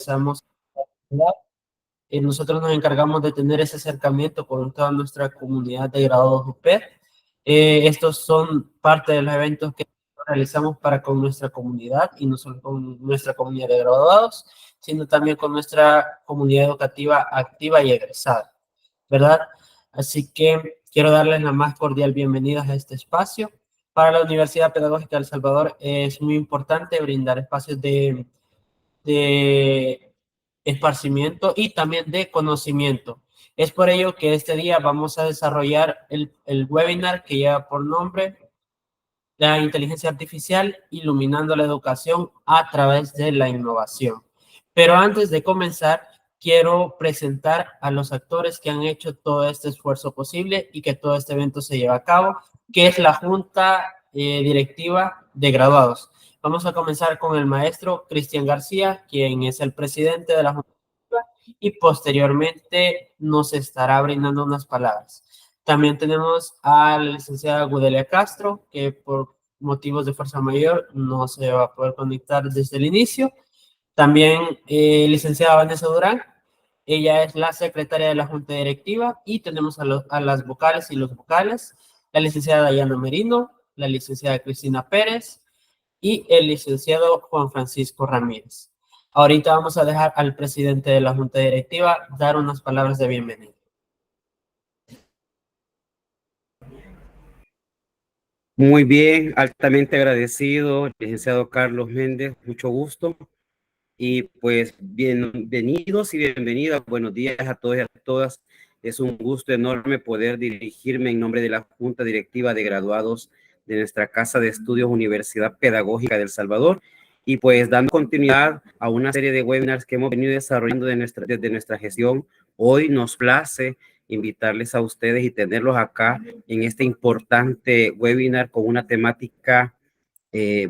realizamos. Nosotros nos encargamos de tener ese acercamiento con toda nuestra comunidad de graduados UPER. Estos son parte de los eventos que realizamos para con nuestra comunidad, y no solo con nuestra comunidad de graduados, sino también con nuestra comunidad educativa activa y egresada, ¿verdad? Así que quiero darles la más cordial bienvenida a este espacio. Para la Universidad Pedagógica de El Salvador es muy importante brindar espacios de esparcimiento y también de conocimiento. Es por ello que este día vamos a desarrollar el webinar que lleva por nombre La inteligencia artificial iluminando la educación a través de la innovación. Pero antes de comenzar, quiero presentar a los actores que han hecho todo este esfuerzo posible y que todo este evento se lleve a cabo, que es la Junta Directiva de Graduados. Vamos a comenzar con el maestro Cristian García, quien es el presidente de la Junta Directiva, y posteriormente nos estará brindando unas palabras. También tenemos a la licenciada Gudelia Castro, que por motivos de fuerza mayor no se va a poder conectar desde el inicio. También licenciada Vanessa Durán, ella es la secretaria de la Junta Directiva, y tenemos a las vocales y los vocales, la licenciada Dayana Merino, la licenciada Cristina Pérez y el licenciado Juan Francisco Ramírez. Ahorita vamos a dejar al presidente de la Junta Directiva dar unas palabras de bienvenida. Muy bien, altamente agradecido, licenciado Carlos Méndez, mucho gusto. Y pues bienvenidos y bienvenidas, buenos días a todos y a todas. Es un gusto enorme poder dirigirme en nombre de la Junta Directiva de Graduados de nuestra Casa de Estudios Universidad Pedagógica de El Salvador, y pues dando continuidad a una serie de webinars que hemos venido desarrollando desde nuestra gestión. Hoy nos place invitarles a ustedes y tenerlos acá en este importante webinar con una temática,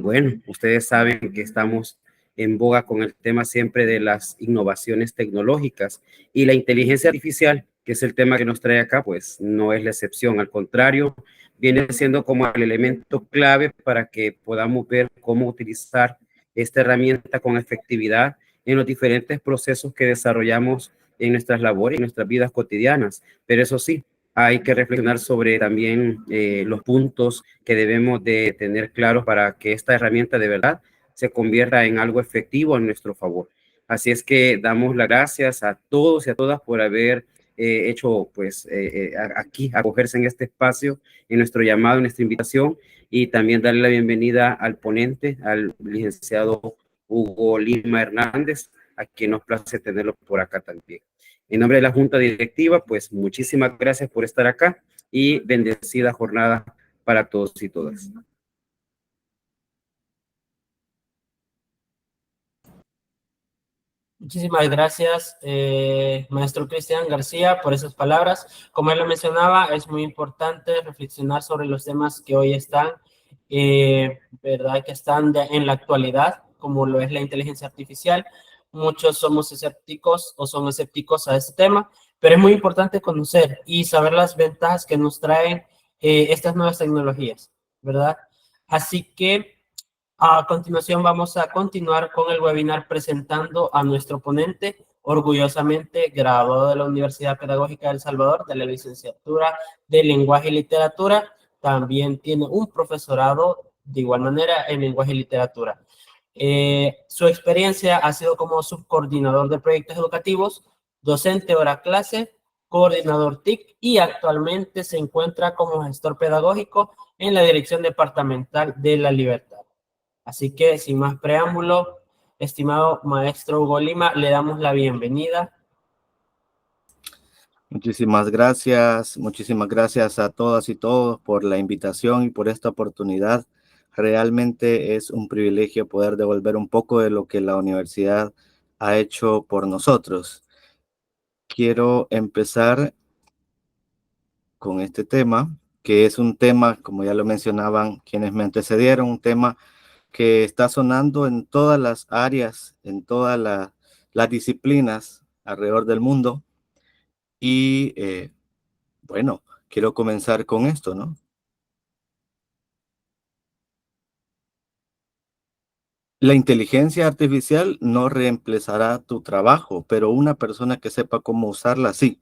bueno, ustedes saben que estamos en boga con el tema siempre de las innovaciones tecnológicas, y la inteligencia artificial, que es el tema que nos trae acá, pues no es la excepción. Al contrario, viene siendo como el elemento clave para que podamos ver cómo utilizar esta herramienta con efectividad en los diferentes procesos que desarrollamos en nuestras labores, en nuestras vidas cotidianas. Pero eso sí, hay que reflexionar sobre también los puntos que debemos de tener claros para que esta herramienta de verdad se convierta en algo efectivo a nuestro favor. Así es que damos las gracias a todos y a todas por haber hecho, pues, aquí, acogerse en este espacio, en nuestro llamado, en nuestra invitación, y también darle la bienvenida al ponente, al licenciado Hugo Lima Hernández, a quien nos place tenerlo por acá también. En nombre de la Junta Directiva, pues, muchísimas gracias por estar acá y bendecida jornada para todos y todas. Muchísimas gracias, maestro Cristian García, por esas palabras. Como él lo mencionaba, es muy importante reflexionar sobre los temas que hoy están, ¿verdad? Que están en la actualidad, como lo es la inteligencia artificial. Muchos somos escépticos o son escépticos a este tema, pero es muy importante conocer y saber las ventajas que nos traen estas nuevas tecnologías, ¿verdad? Así que a continuación vamos a continuar con el webinar presentando a nuestro ponente, orgullosamente graduado de la Universidad Pedagógica de El Salvador, de la licenciatura de Lenguaje y Literatura. También tiene un profesorado de igual manera en Lenguaje y Literatura. Su experiencia ha sido como subcoordinador de proyectos educativos, docente hora clase, coordinador TIC, y actualmente se encuentra como gestor pedagógico en la Dirección Departamental de la Libertad. Así que, sin más preámbulo, estimado maestro Hugo Lima, le damos la bienvenida. Muchísimas gracias a todas y todos por la invitación y por esta oportunidad. Realmente es un privilegio poder devolver un poco de lo que la universidad ha hecho por nosotros. Quiero empezar con este tema, que es un tema, como ya lo mencionaban quienes me antecedieron, un tema que está sonando en todas las áreas, en todas las disciplinas alrededor del mundo. Y bueno, quiero comenzar con esto, ¿no? La inteligencia artificial no reemplazará tu trabajo, pero una persona que sepa cómo usarla, sí.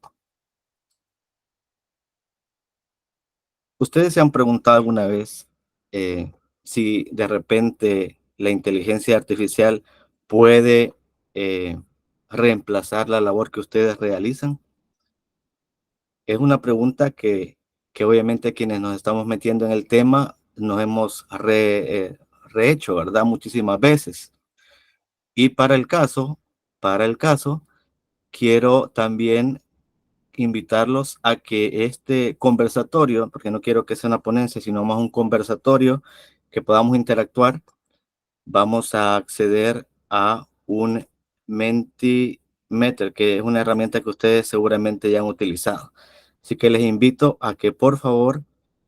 ¿Ustedes se han preguntado alguna vez si de repente la inteligencia artificial puede eh, reemplazar la labor que ustedes realizan? Es una pregunta que obviamente quienes nos estamos metiendo en el tema nos hemos rehecho, ¿verdad? Muchísimas veces. Y para el caso, quiero también invitarlos a que este conversatorio, porque no quiero que sea una ponencia, sino más un conversatorio, que podamos interactuar, vamos a acceder a un Mentimeter, que es una herramienta que ustedes seguramente ya han utilizado. Así que les invito a que por favor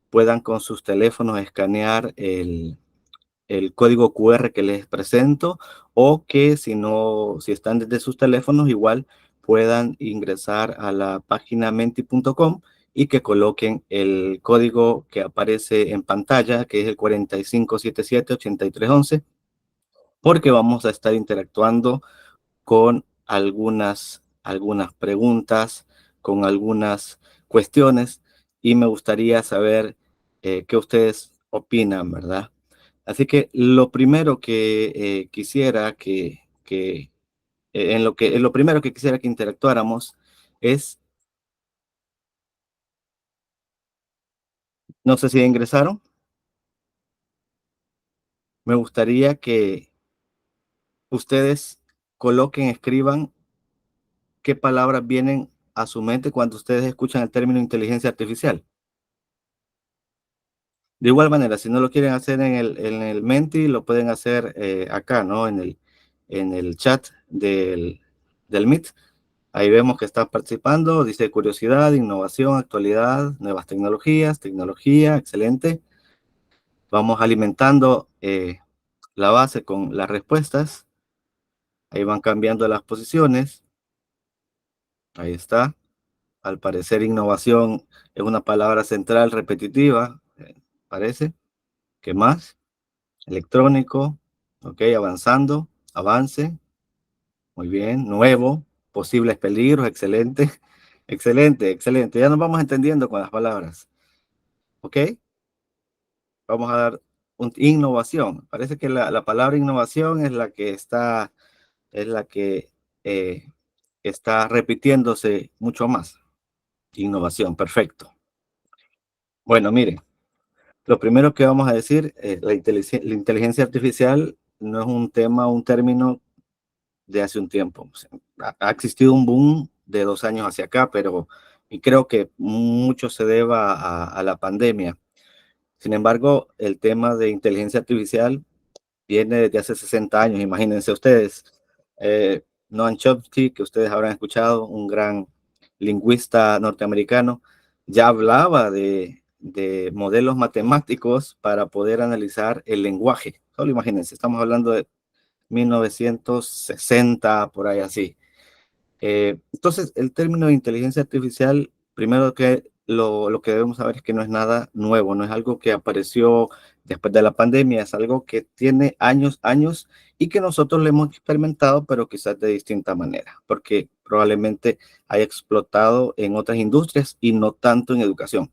puedan con sus teléfonos escanear el código QR que les presento, o que si no, si están desde sus teléfonos, igual puedan ingresar a la página menti.com y que coloquen el código que aparece en pantalla, que es el 4577-8311, porque vamos a estar interactuando con algunas preguntas, con algunas cuestiones, y me gustaría saber qué ustedes opinan, ¿verdad? Así que lo primero que quisiera en lo primero que quisiera que interactuáramos es, no sé si ingresaron, me gustaría que ustedes coloquen, escriban qué palabras vienen a su mente cuando ustedes escuchan el término inteligencia artificial. De igual manera, si no lo quieren hacer en el Menti, lo pueden hacer acá, ¿no? En el chat del Meet. Ahí vemos que están participando, dice curiosidad, innovación, actualidad, nuevas tecnologías, tecnología, excelente. Vamos alimentando la base con las respuestas. Ahí van cambiando las posiciones. Ahí está. Al parecer, innovación es una palabra central repetitiva, parece. ¿Qué más? Electrónico. Ok, avanzando. Avance. Muy bien. Nuevo. Posibles peligros. Excelente. Excelente, excelente. Ya nos vamos entendiendo con las palabras. Ok. Vamos a dar innovación. Parece que la palabra innovación es la que eh, está repitiéndose mucho más. Innovación, perfecto. Bueno, miren, lo primero que vamos a decir, la inteligencia artificial no es un tema, un término de hace un tiempo. O sea, ha existido un boom de 2 años hacia acá, pero y creo que mucho se deba a la pandemia. Sin embargo, el tema de inteligencia artificial viene desde hace 60 años, imagínense ustedes. Noam Chomsky, que ustedes habrán escuchado, un gran lingüista norteamericano, ya hablaba de modelos matemáticos para poder analizar el lenguaje. Solo imagínense, estamos hablando de 1960, por ahí así. Entonces, el término de inteligencia artificial, primero que lo que debemos saber es que no es nada nuevo, no es algo que apareció después de la pandemia, es algo que tiene años y que nosotros lo hemos experimentado, pero quizás de distinta manera, porque probablemente haya explotado en otras industrias y no tanto en educación.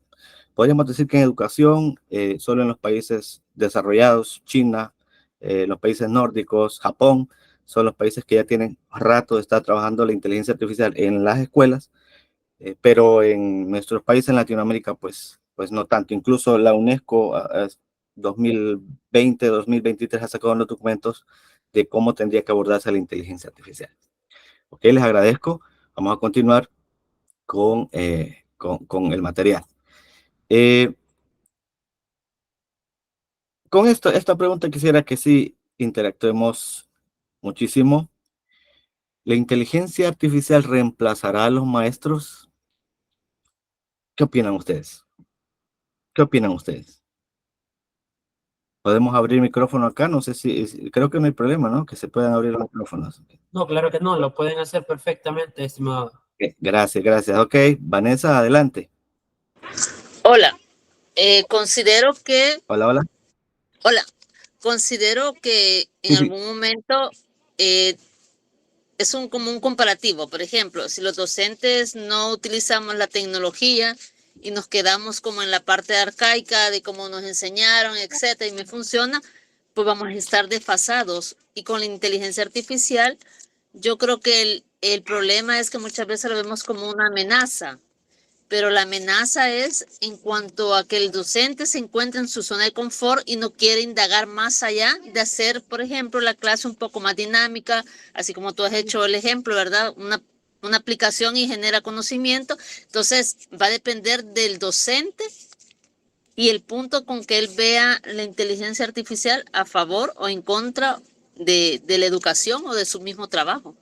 Podríamos decir que en educación, solo en los países desarrollados, China, los países nórdicos, Japón, son los países que ya tienen rato de estar trabajando la inteligencia artificial en las escuelas, pero en nuestros países en Latinoamérica, pues no tanto. Incluso la UNESCO 2020, 2023 ha sacado unos documentos de cómo tendría que abordarse la inteligencia artificial. Ok, les agradezco. Vamos a continuar con el material. Con esta pregunta quisiera que sí interactuemos muchísimo. ¿La inteligencia artificial reemplazará a los maestros? ¿Qué opinan ustedes? ¿Qué opinan ustedes? ¿Podemos abrir micrófono acá? No sé creo que no hay problema, ¿no? Que se puedan abrir los micrófonos. No, claro que no, lo pueden hacer perfectamente, estimado. Gracias, gracias. Ok, Vanessa, adelante. Hola, considero que, Hola, hola. hola, considero que en algún momento es como un comparativo. Por ejemplo, si los docentes no utilizamos la tecnología y nos quedamos como en la parte arcaica de cómo nos enseñaron, etcétera, y me funciona, pues vamos a estar desfasados. Y con la inteligencia artificial, yo creo que el problema es que muchas veces lo vemos como una amenaza, pero la amenaza es en cuanto a que el docente se encuentra en su zona de confort y no quiere indagar más allá de hacer, por ejemplo, la clase un poco más dinámica, así como tú has hecho el ejemplo, ¿verdad? Una aplicación y genera conocimiento. Entonces, va a depender del docente y el punto con que él vea la inteligencia artificial a favor o en contra de la educación o de su mismo trabajo.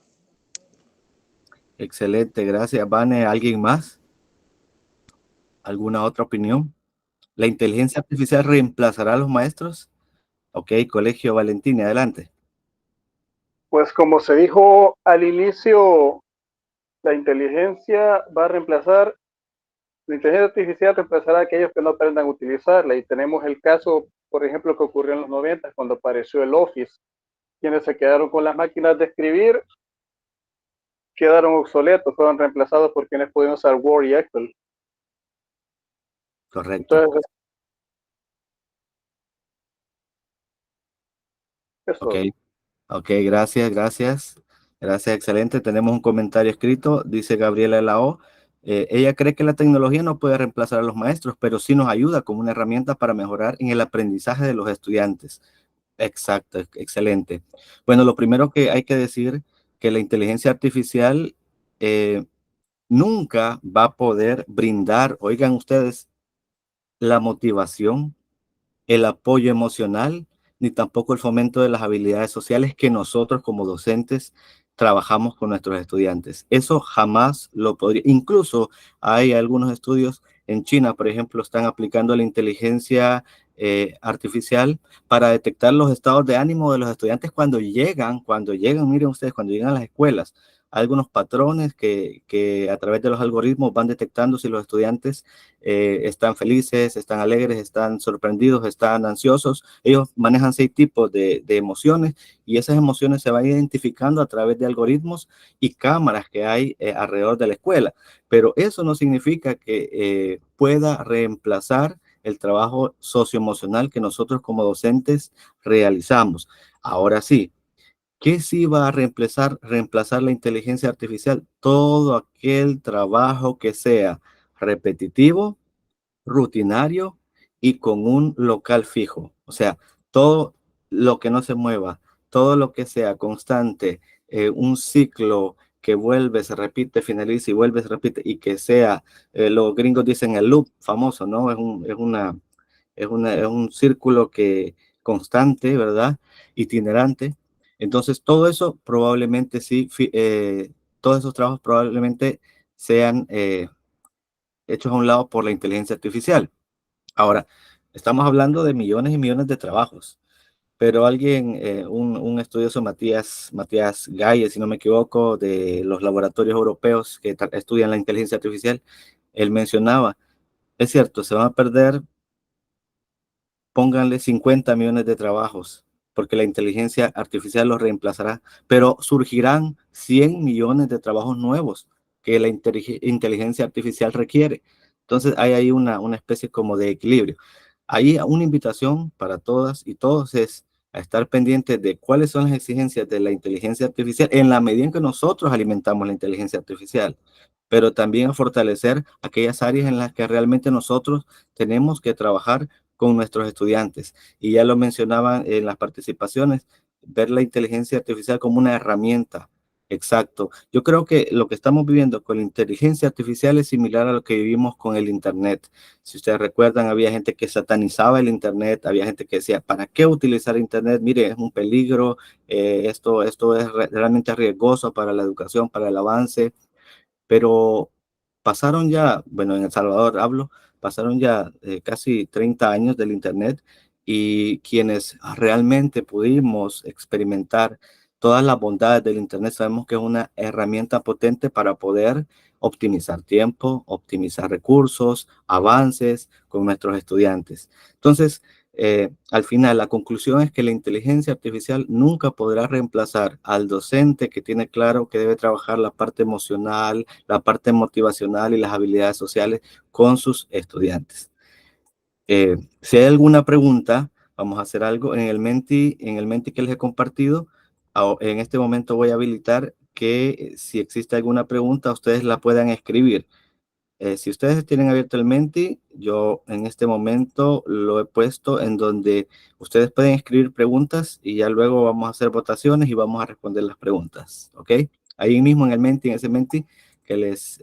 Excelente, gracias. Vane, ¿alguien más? ¿Alguna otra opinión? ¿La inteligencia artificial reemplazará a los maestros? Ok, Colegio Valentín, adelante. Pues como se dijo al inicio, la inteligencia la inteligencia artificial reemplazará a aquellos que no aprendan a utilizarla. Y tenemos el caso, por ejemplo, que ocurrió en los 90 cuando apareció el Office. Quienes se quedaron con las máquinas de escribir quedaron obsoletos, fueron reemplazados por quienes podían usar Word y Excel. Correcto. Entonces, eso. Ok, gracias, gracias. Gracias, excelente. Tenemos un comentario escrito, dice Gabriela Lao. Ella cree que la tecnología no puede reemplazar a los maestros, pero sí nos ayuda como una herramienta para mejorar en el aprendizaje de los estudiantes. Exacto, excelente. Bueno, lo primero que hay que decir que la inteligencia artificial nunca va a poder brindar, oigan ustedes, la motivación, el apoyo emocional, ni tampoco el fomento de las habilidades sociales que nosotros como docentes trabajamos con nuestros estudiantes. Eso jamás lo podría. Incluso hay algunos estudios en China, por ejemplo, están aplicando la inteligencia artificial para detectar los estados de ánimo de los estudiantes cuando llegan, miren ustedes, cuando llegan a las escuelas. Hay algunos patrones que a través de los algoritmos van detectando si los estudiantes están felices, están alegres, están sorprendidos, están ansiosos. Ellos manejan 6 tipos de emociones y esas emociones se van identificando a través de algoritmos y cámaras que hay alrededor de la escuela. Pero eso no significa que pueda reemplazar el trabajo socioemocional que nosotros como docentes realizamos. Ahora sí, ¿qué sí va a reemplazar la inteligencia artificial? Todo aquel trabajo que sea repetitivo, rutinario y con un local fijo. O sea, todo lo que no se mueva, todo lo que sea constante, un ciclo que vuelve, se repite, finaliza y vuelve, se repite, y que sea, los gringos dicen el loop famoso, ¿no? Es un círculo que constante, ¿verdad? Itinerante. Entonces, todo eso probablemente sí, todos esos trabajos probablemente sean hechos a un lado por la inteligencia artificial. Ahora, estamos hablando de millones y millones de trabajos, pero un estudioso, Matías Galle, si no me equivoco, de los laboratorios europeos que estudian la inteligencia artificial, él mencionaba, es cierto, se van a perder, pónganle 50 millones de trabajos, porque la inteligencia artificial los reemplazará, pero surgirán 100 millones de trabajos nuevos que la inteligencia artificial requiere. Entonces hay ahí una especie como de equilibrio. Ahí una invitación para todas y todos es a estar pendientes de cuáles son las exigencias de la inteligencia artificial en la medida en que nosotros alimentamos la inteligencia artificial, pero también a fortalecer aquellas áreas en las que realmente nosotros tenemos que trabajar con nuestros estudiantes. Y ya lo mencionaban en las participaciones, ver la inteligencia artificial como una herramienta. Exacto. Yo creo que lo que estamos viviendo con la inteligencia artificial es similar a lo que vivimos con el Internet. Si ustedes recuerdan, había gente que satanizaba el Internet, había gente que decía, ¿para qué utilizar Internet? Mire, es un peligro, esto es realmente riesgoso para la educación, para el avance, pero pasaron ya, bueno, en El Salvador hablo, pasaron ya casi 30 años del Internet y quienes realmente pudimos experimentar todas las bondades del Internet, sabemos que es una herramienta potente para poder optimizar tiempo, optimizar recursos, avances con nuestros estudiantes. Entonces, al final, la conclusión es que la inteligencia artificial nunca podrá reemplazar al docente que tiene claro que debe trabajar la parte emocional, la parte motivacional y las habilidades sociales con sus estudiantes. Si hay alguna pregunta, vamos a hacer algo en el Menti que les he compartido. En este momento voy a habilitar que si existe alguna pregunta, ustedes la puedan escribir. Si ustedes tienen abierto el Menti, yo en este momento lo he puesto en donde ustedes pueden escribir preguntas y ya luego vamos a hacer votaciones y vamos a responder las preguntas, ¿ok? Ahí mismo en el Menti, en ese Menti que les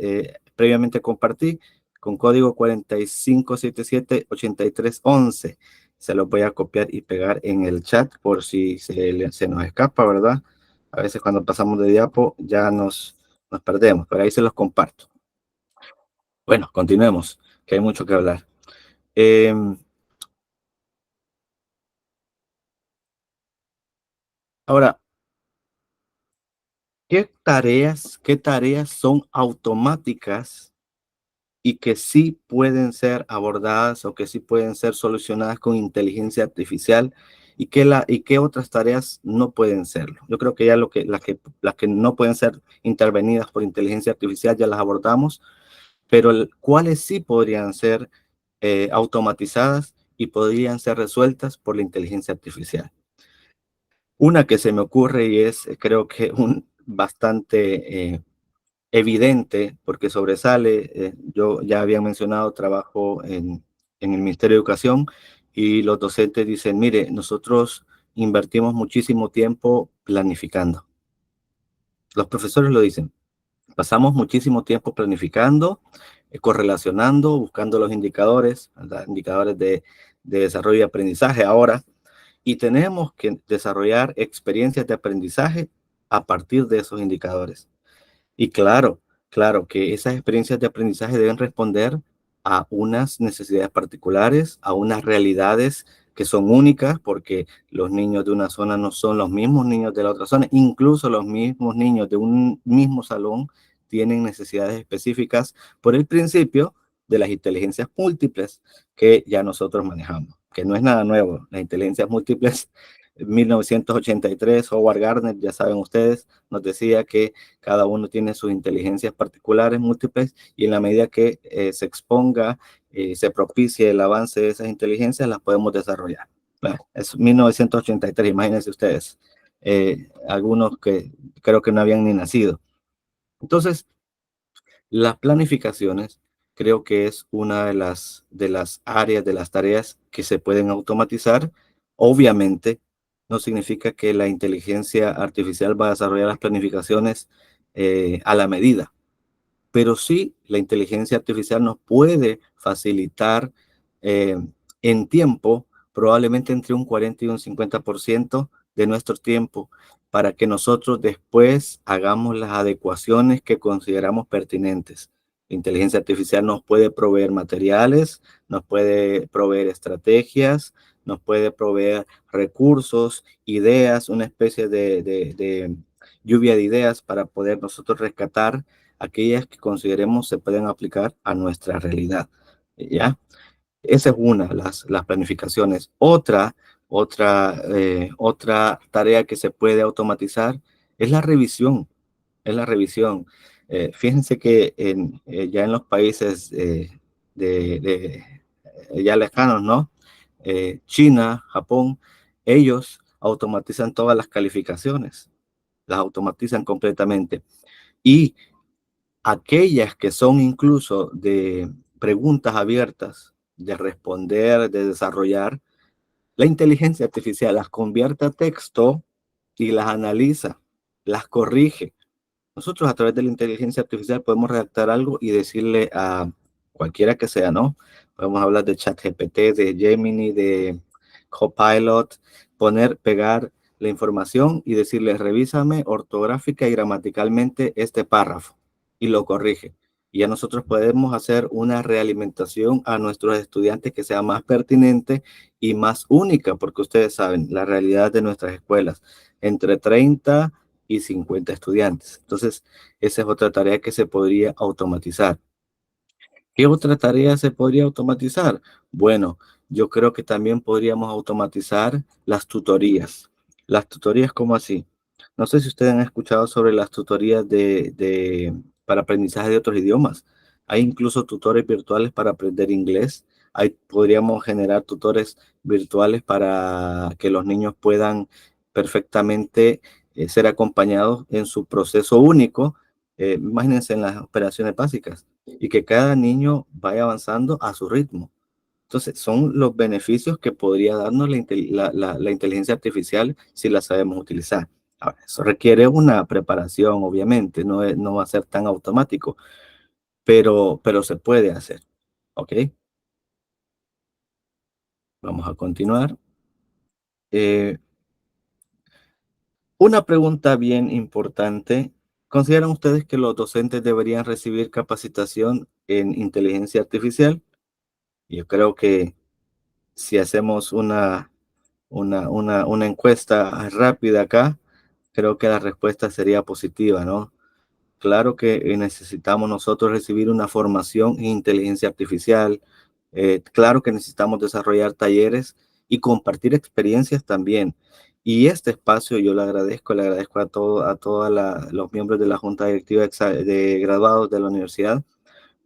previamente compartí, con código 45778311. Se los voy a copiar y pegar en el chat por si se nos escapa, ¿verdad? A veces cuando pasamos de diapo ya nos perdemos, pero ahí se los comparto. Bueno, continuemos, que hay mucho que hablar. Ahora, ¿qué tareas son automáticas y que sí pueden ser abordadas o que sí pueden ser solucionadas con inteligencia artificial y qué otras tareas no pueden serlo? Yo creo que ya las que no pueden ser intervenidas por inteligencia artificial ya las abordamos, pero cuáles sí podrían ser automatizadas y podrían ser resueltas por la inteligencia artificial. Una que se me ocurre y es creo que bastante evidente porque sobresale, yo ya había mencionado trabajo en el Ministerio de Educación y los docentes dicen, mire, nosotros invertimos muchísimo tiempo planificando. Los profesores lo dicen. Pasamos muchísimo tiempo planificando, correlacionando, buscando los indicadores, ¿verdad? Indicadores de desarrollo y aprendizaje ahora, y tenemos que desarrollar experiencias de aprendizaje a partir de esos indicadores. Y claro que esas experiencias de aprendizaje deben responder a unas necesidades particulares, a unas realidades que son únicas, porque los niños de una zona no son los mismos niños de la otra zona, incluso los mismos niños de un mismo salón tienen necesidades específicas por el principio de las inteligencias múltiples que ya nosotros manejamos, que no es nada nuevo. Las inteligencias múltiples, en 1983, Howard Gardner, ya saben ustedes, nos decía que cada uno tiene sus inteligencias particulares múltiples y en la medida que se exponga, se propicie el avance de esas inteligencias, las podemos desarrollar. Bueno, es 1983, imagínense ustedes, algunos que creo que no habían ni nacido. Entonces, las planificaciones creo que es una de las áreas, de las tareas que se pueden automatizar. Obviamente, no significa que la inteligencia artificial va a desarrollar las planificaciones a la medida, pero sí la inteligencia artificial nos puede facilitar eh, en tiempo, probablemente entre un 40 y un 50% de nuestro tiempo, para que nosotros después hagamos las adecuaciones que consideramos pertinentes. La inteligencia artificial nos puede proveer materiales, nos puede proveer estrategias, nos puede proveer recursos, ideas, una especie de lluvia de ideas para poder nosotros rescatar aquellas que consideremos se pueden aplicar a nuestra realidad. ¿Ya? Esa es una, las planificaciones. Otra tarea que se puede automatizar es la revisión. Es la revisión. Fíjense que ya en los países ya lejanos, ¿no? China, Japón, ellos automatizan todas las calificaciones, las automatizan completamente. Y aquellas que son incluso de preguntas abiertas, de responder, de desarrollar, la inteligencia artificial las convierte a texto y las analiza, las corrige. Nosotros a través de la inteligencia artificial podemos redactar algo y decirle a cualquiera que sea, ¿no? Podemos hablar de ChatGPT, de Gemini, de Copilot, pegar la información y decirle, revísame ortográfica y gramaticalmente este párrafo y lo corrige. Y ya nosotros podemos hacer una realimentación a nuestros estudiantes que sea más pertinente y más única, porque ustedes saben, la realidad de nuestras escuelas, entre 30 y 50 estudiantes. Entonces, esa es otra tarea que se podría automatizar. ¿Qué otra tarea se podría automatizar? Bueno, yo creo que también podríamos automatizar las tutorías. Las tutorías, ¿cómo así? No sé si ustedes han escuchado sobre las tutorías para aprendizaje de otros idiomas. Hay incluso tutores virtuales para aprender inglés. Podríamos generar tutores virtuales para que los niños puedan perfectamente ser acompañados en su proceso único. Imagínense en las operaciones básicas y que cada niño vaya avanzando a su ritmo. Entonces, son los beneficios que podría darnos la inteligencia artificial si la sabemos utilizar. Ahora, eso requiere una preparación, obviamente, no va a ser tan automático, pero se puede hacer. ¿Ok? Vamos a continuar. Eh, una pregunta bien importante. ¿Consideran ustedes que los docentes deberían recibir capacitación en inteligencia artificial? Yo creo que si hacemos una encuesta rápida acá, creo que la respuesta sería positiva, ¿no? Claro que necesitamos nosotros recibir una formación en inteligencia artificial. Claro que necesitamos desarrollar talleres y compartir experiencias también. Y este espacio yo le agradezco a todos los miembros de la Junta Directiva de Graduados de la universidad,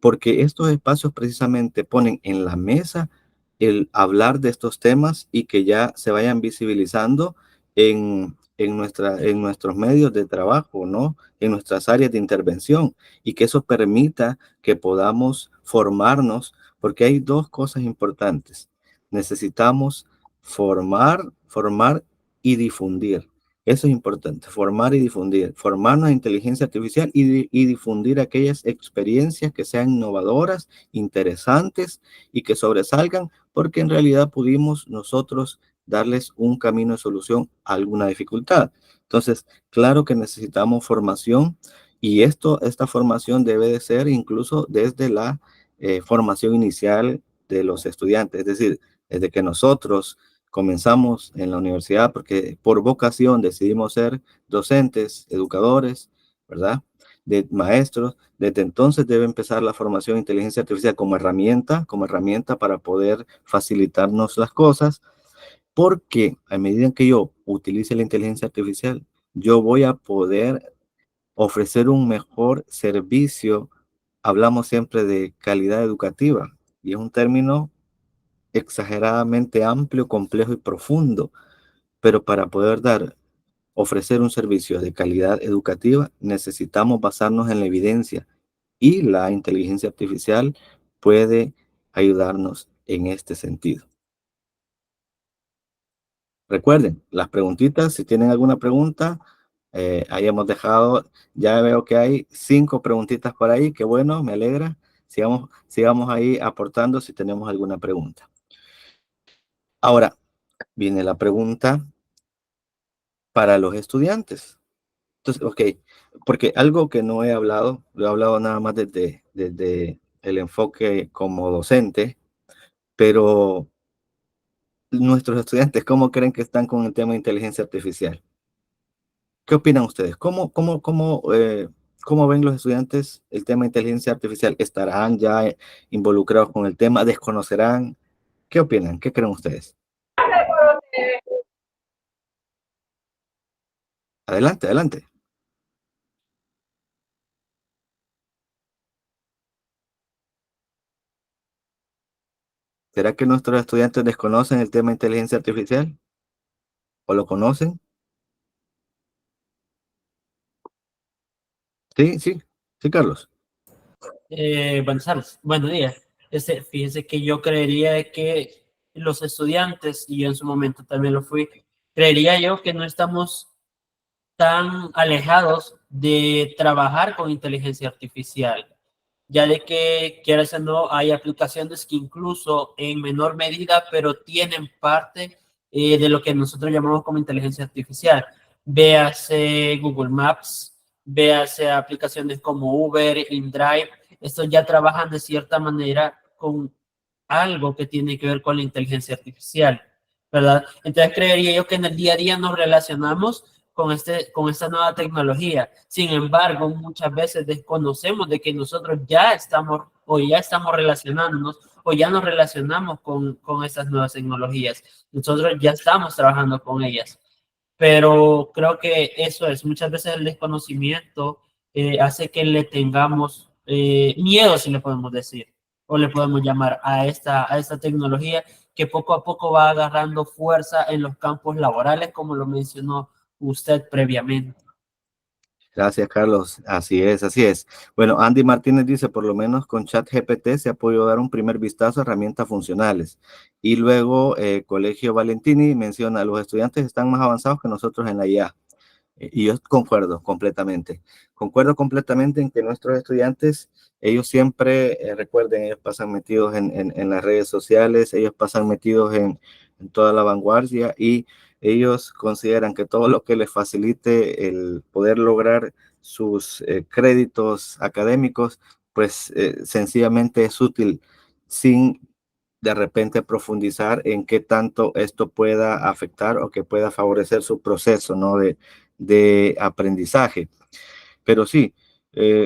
porque estos espacios precisamente ponen en la mesa el hablar de estos temas y que ya se vayan visibilizando en nuestros medios de trabajo, ¿no? En nuestras áreas de intervención, y que eso permita que podamos formarnos, porque hay dos cosas importantes. Necesitamos formar y difundir. Eso es importante, formar y difundir, formarnos en inteligencia artificial y difundir aquellas experiencias que sean innovadoras, interesantes y que sobresalgan, porque en realidad pudimos nosotros darles un camino de solución a alguna dificultad. Entonces, claro que necesitamos formación, y esta formación debe de ser incluso desde la formación inicial de los estudiantes, es decir, desde que nosotros comenzamos en la universidad, porque por vocación decidimos ser docentes, educadores, ¿verdad? De maestros. Desde entonces debe empezar la formación de inteligencia artificial como herramienta para poder facilitarnos las cosas, porque a medida que yo utilice la inteligencia artificial, yo voy a poder ofrecer un mejor servicio. Hablamos siempre de calidad educativa, y es un término exageradamente amplio, complejo y profundo, pero para poder ofrecer un servicio de calidad educativa, necesitamos basarnos en la evidencia, y la inteligencia artificial puede ayudarnos en este sentido. Recuerden, las preguntitas, si tienen alguna pregunta, ahí hemos dejado, ya veo que hay 5 preguntitas por ahí, qué bueno, me alegra. Sigamos ahí aportando si tenemos alguna pregunta. Ahora viene la pregunta para los estudiantes. Entonces, ok, porque algo que no he hablado, lo he hablado nada más desde el enfoque como docente, pero nuestros estudiantes, ¿cómo creen que están con el tema de inteligencia artificial? ¿Qué opinan ustedes? ¿Cómo ven los estudiantes el tema de inteligencia artificial? ¿Estarán ya involucrados con el tema? ¿Desconocerán? ¿Qué opinan? ¿Qué creen ustedes? Adelante, adelante. ¿Será que nuestros estudiantes desconocen el tema de inteligencia artificial? ¿O lo conocen? Sí, sí, sí, Carlos. Buenas tardes, buenos días. Fíjese que yo creería que los estudiantes, y yo en su momento también lo fui, creería yo que no estamos tan alejados de trabajar con inteligencia artificial, ya de que, quieras o no, hay aplicaciones que incluso en menor medida, pero tienen parte de lo que nosotros llamamos como inteligencia artificial. Véase Google Maps, véase aplicaciones como Uber, InDrive, estos ya trabajan de cierta manera con algo que tiene que ver con la inteligencia artificial, ¿verdad? Entonces creería yo que en el día a día nos relacionamos con esta nueva tecnología. Sin embargo, muchas veces desconocemos de que nosotros ya estamos o ya estamos relacionándonos, o ya nos relacionamos con estas nuevas tecnologías. Nosotros ya estamos trabajando con ellas. Pero creo que eso es, muchas veces el desconocimiento hace que le tengamos miedo, si le podemos decir, o le podemos llamar a esta tecnología que poco a poco va agarrando fuerza en los campos laborales, como lo mencionó usted previamente. Gracias, Carlos. Así es, así es. Bueno, Andy Martínez dice, por lo menos con ChatGPT se ha podido dar un primer vistazo a herramientas funcionales. Y luego, Colegio Valentini menciona, los estudiantes están más avanzados que nosotros en la IA. Y yo concuerdo completamente. Concuerdo completamente en que nuestros estudiantes, ellos siempre, recuerden, ellos pasan metidos en las redes sociales, ellos pasan metidos en toda la vanguardia y ellos consideran que todo lo que les facilite el poder lograr sus créditos académicos, pues sencillamente es útil sin de repente profundizar en qué tanto esto pueda afectar o que pueda favorecer su proceso, ¿no? de aprendizaje. Pero sí,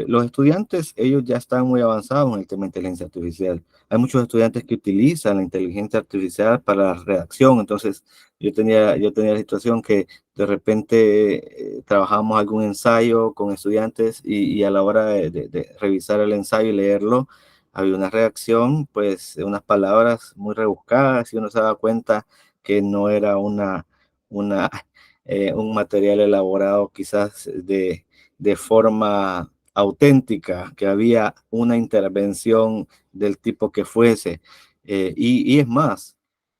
los estudiantes, ellos ya están muy avanzados en el tema de inteligencia artificial. Hay muchos estudiantes que utilizan la inteligencia artificial para la redacción. Entonces, yo tenía la situación que de repente trabajábamos algún ensayo con estudiantes y a la hora de revisar el ensayo y leerlo, había una redacción, pues unas palabras muy rebuscadas y uno se daba cuenta que no era una, un material elaborado quizás de forma auténtica, que había una intervención del tipo que fuese. Y es más,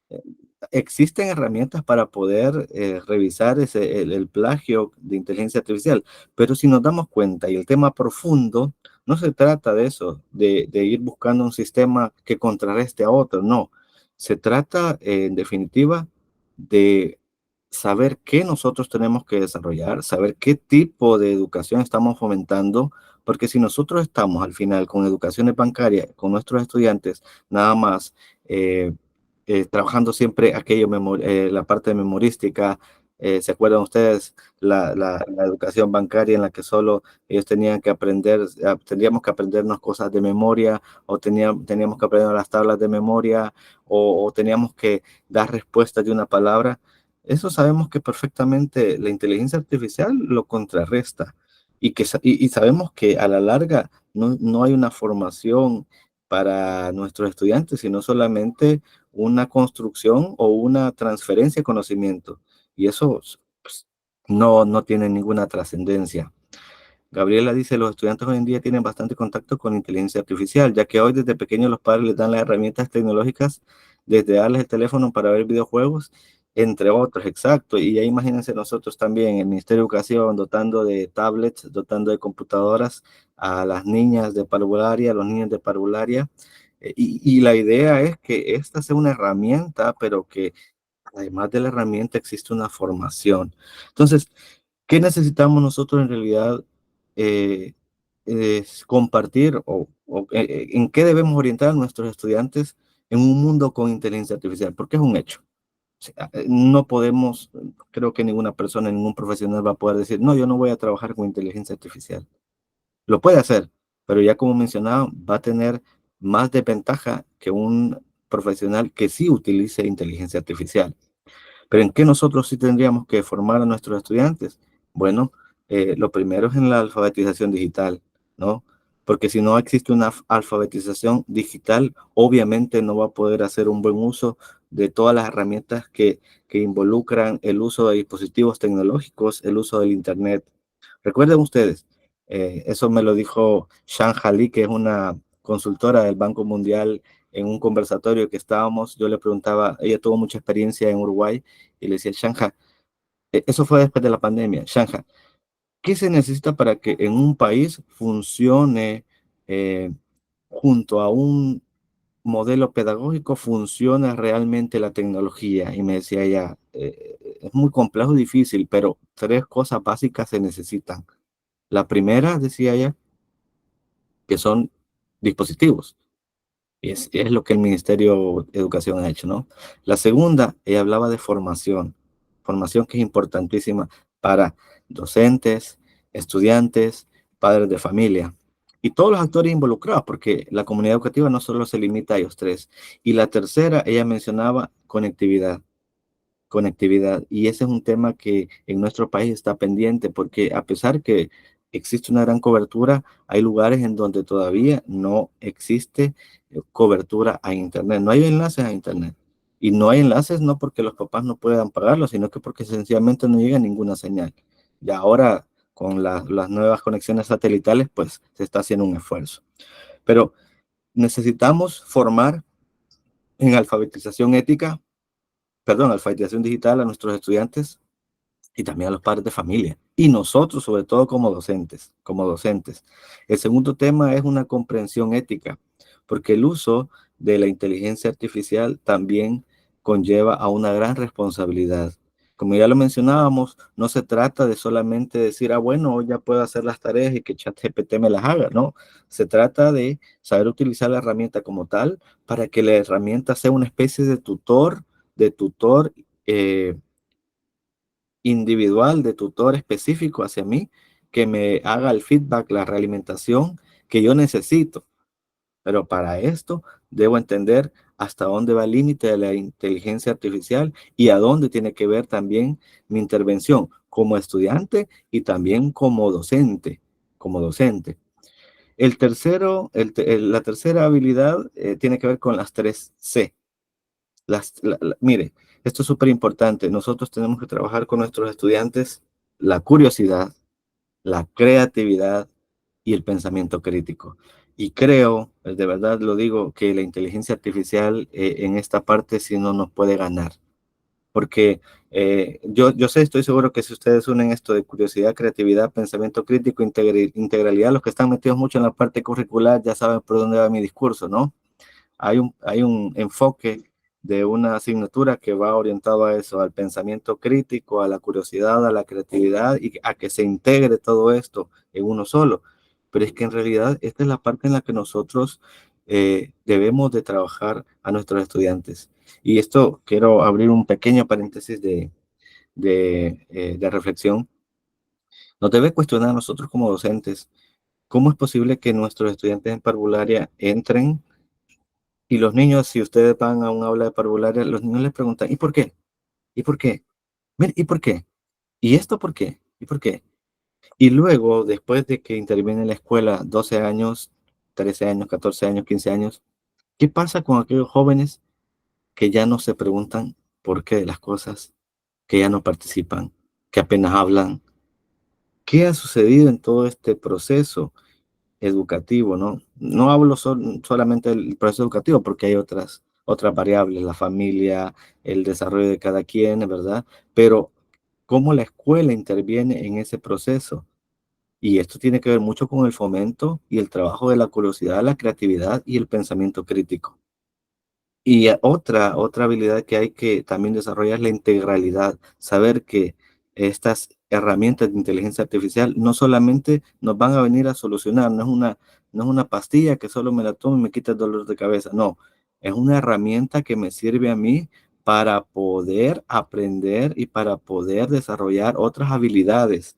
eh, existen herramientas para poder revisar el plagio de inteligencia artificial, pero si nos damos cuenta y el tema profundo, no se trata de eso, de ir buscando un sistema que contrarreste a otro, no. Se trata, en definitiva, de saber qué nosotros tenemos que desarrollar, saber qué tipo de educación estamos fomentando, porque si nosotros estamos al final con educaciones bancarias, con nuestros estudiantes, nada más trabajando siempre aquello, la parte memorística, ¿se acuerdan ustedes la educación bancaria en la que solo ellos tenían que aprender, tendríamos que aprendernos cosas de memoria, o teníamos que aprender las tablas de memoria, o teníamos que dar respuestas de una palabra? Eso sabemos que perfectamente la inteligencia artificial lo contrarresta y sabemos que a la larga no hay una formación para nuestros estudiantes, sino solamente una construcción o una transferencia de conocimiento. Y eso pues, no tiene ninguna trascendencia. Gabriela dice, los estudiantes hoy en día tienen bastante contacto con inteligencia artificial, ya que hoy desde pequeños los padres les dan las herramientas tecnológicas, desde darles el teléfono para ver videojuegos, entre otros, exacto. Y ya imagínense nosotros también, el Ministerio de Educación, dotando de tablets, dotando de computadoras a las niñas de parvularia, a los niños de parvularia. Y la idea es que esta sea una herramienta, pero que además de la herramienta existe una formación. Entonces, ¿qué necesitamos nosotros en realidad es compartir en qué debemos orientar a nuestros estudiantes en un mundo con inteligencia artificial? Porque es un hecho. O sea, no podemos, creo que ninguna persona, ningún profesional va a poder decir, no, yo no voy a trabajar con inteligencia artificial. Lo puede hacer, pero ya como mencionaba, va a tener más desventaja que un profesional que sí utilice inteligencia artificial. Pero ¿en qué nosotros sí tendríamos que formar a nuestros estudiantes? Bueno, lo primero es en la alfabetización digital, ¿no? Porque si no existe una alfabetización digital, obviamente no va a poder hacer un buen uso de todas las herramientas que involucran el uso de dispositivos tecnológicos, el uso del Internet. Recuerden ustedes, eso me lo dijo Shan Hali, que es una consultora del Banco Mundial, en un conversatorio que estábamos. Yo le preguntaba, ella tuvo mucha experiencia en Uruguay, y le decía, Shanja, eso fue después de la pandemia, Shanja, ¿qué se necesita para que en un país funcione junto a un modelo pedagógico, funcione realmente la tecnología? Y me decía ella, es muy complejo y difícil, pero tres cosas básicas se necesitan. La primera, decía ella, que son dispositivos. Y es lo que el Ministerio de Educación ha hecho, ¿no? La segunda, ella hablaba de formación que es importantísima para docentes, estudiantes, padres de familia. y todos los actores involucrados, porque la comunidad educativa no solo se limita a ellos tres. Y la tercera, ella mencionaba conectividad. Conectividad. Y ese es un tema que en nuestro país está pendiente, porque a pesar que existe una gran cobertura, hay lugares en donde todavía no existe cobertura a Internet. No hay enlaces a Internet. Y no hay enlaces no porque los papás no puedan pagarlo, sino que porque sencillamente no llega ninguna señal. Y ahora, con las nuevas conexiones satelitales, pues se está haciendo un esfuerzo. Pero necesitamos formar en alfabetización ética, perdón, alfabetización digital a nuestros estudiantes y también a los padres de familia. Y nosotros, sobre todo como docentes, como docentes. El segundo tema es una comprensión ética, porque el uso de la inteligencia artificial también conlleva a una gran responsabilidad. Como ya lo mencionábamos, no se trata de solamente decir, ah, bueno, ya puedo hacer las tareas y que ChatGPT me las haga, ¿no? Se trata de saber utilizar la herramienta como tal para que la herramienta sea una especie de tutor individual, de tutor específico hacia mí, que me haga el feedback, la realimentación que yo necesito. Pero para esto debo entender hasta dónde va el límite de la inteligencia artificial y a dónde tiene que ver también mi intervención como estudiante y también como docente, como docente. La tercera habilidad tiene que ver con las tres C. Mire, esto es súper importante. Nosotros tenemos que trabajar con nuestros estudiantes la curiosidad, la creatividad y el pensamiento crítico. Y creo, de verdad lo digo, que la inteligencia artificial en esta parte sí no nos puede ganar. Porque yo sé, estoy seguro que si ustedes unen esto de curiosidad, creatividad, pensamiento crítico, integralidad, los que están metidos mucho en la parte curricular ya saben por dónde va mi discurso, ¿no? Hay un enfoque de una asignatura que va orientado a eso, al pensamiento crítico, a la curiosidad, a la creatividad y a que se integre todo esto en uno solo. Pero es que en realidad esta es la parte en la que nosotros debemos de trabajar a nuestros estudiantes. Y esto quiero abrir un pequeño paréntesis de reflexión. Nos debe cuestionar a nosotros como docentes, ¿cómo es posible que nuestros estudiantes en parvularia entren y los niños, si ustedes van a un aula de parvularia, los niños les preguntan, ¿y por qué? ¿Y por qué? Mira, ¿y por qué? ¿Y esto por qué? ¿Y por qué? Y luego, después de que interviene en la escuela 12 años, 13 años, 14 años, 15 años, ¿qué pasa con aquellos jóvenes que ya no se preguntan por qué de las cosas, que ya no participan, que apenas hablan? ¿Qué ha sucedido en todo este proceso educativo, ¿no? No hablo solamente del proceso educativo porque hay otras variables, la familia, el desarrollo de cada quien, ¿verdad? Pero cómo la escuela interviene en ese proceso. Y esto tiene que ver mucho con el fomento y el trabajo de la curiosidad, la creatividad y el pensamiento crítico. Y otra habilidad que hay que también desarrollar es la integralidad, saber que estas herramientas de inteligencia artificial no solamente nos van a venir a solucionar, no es una pastilla que solo me la tomo y me quita el dolor de cabeza, no, es una herramienta que me sirve a mí para poder aprender y para poder desarrollar otras habilidades.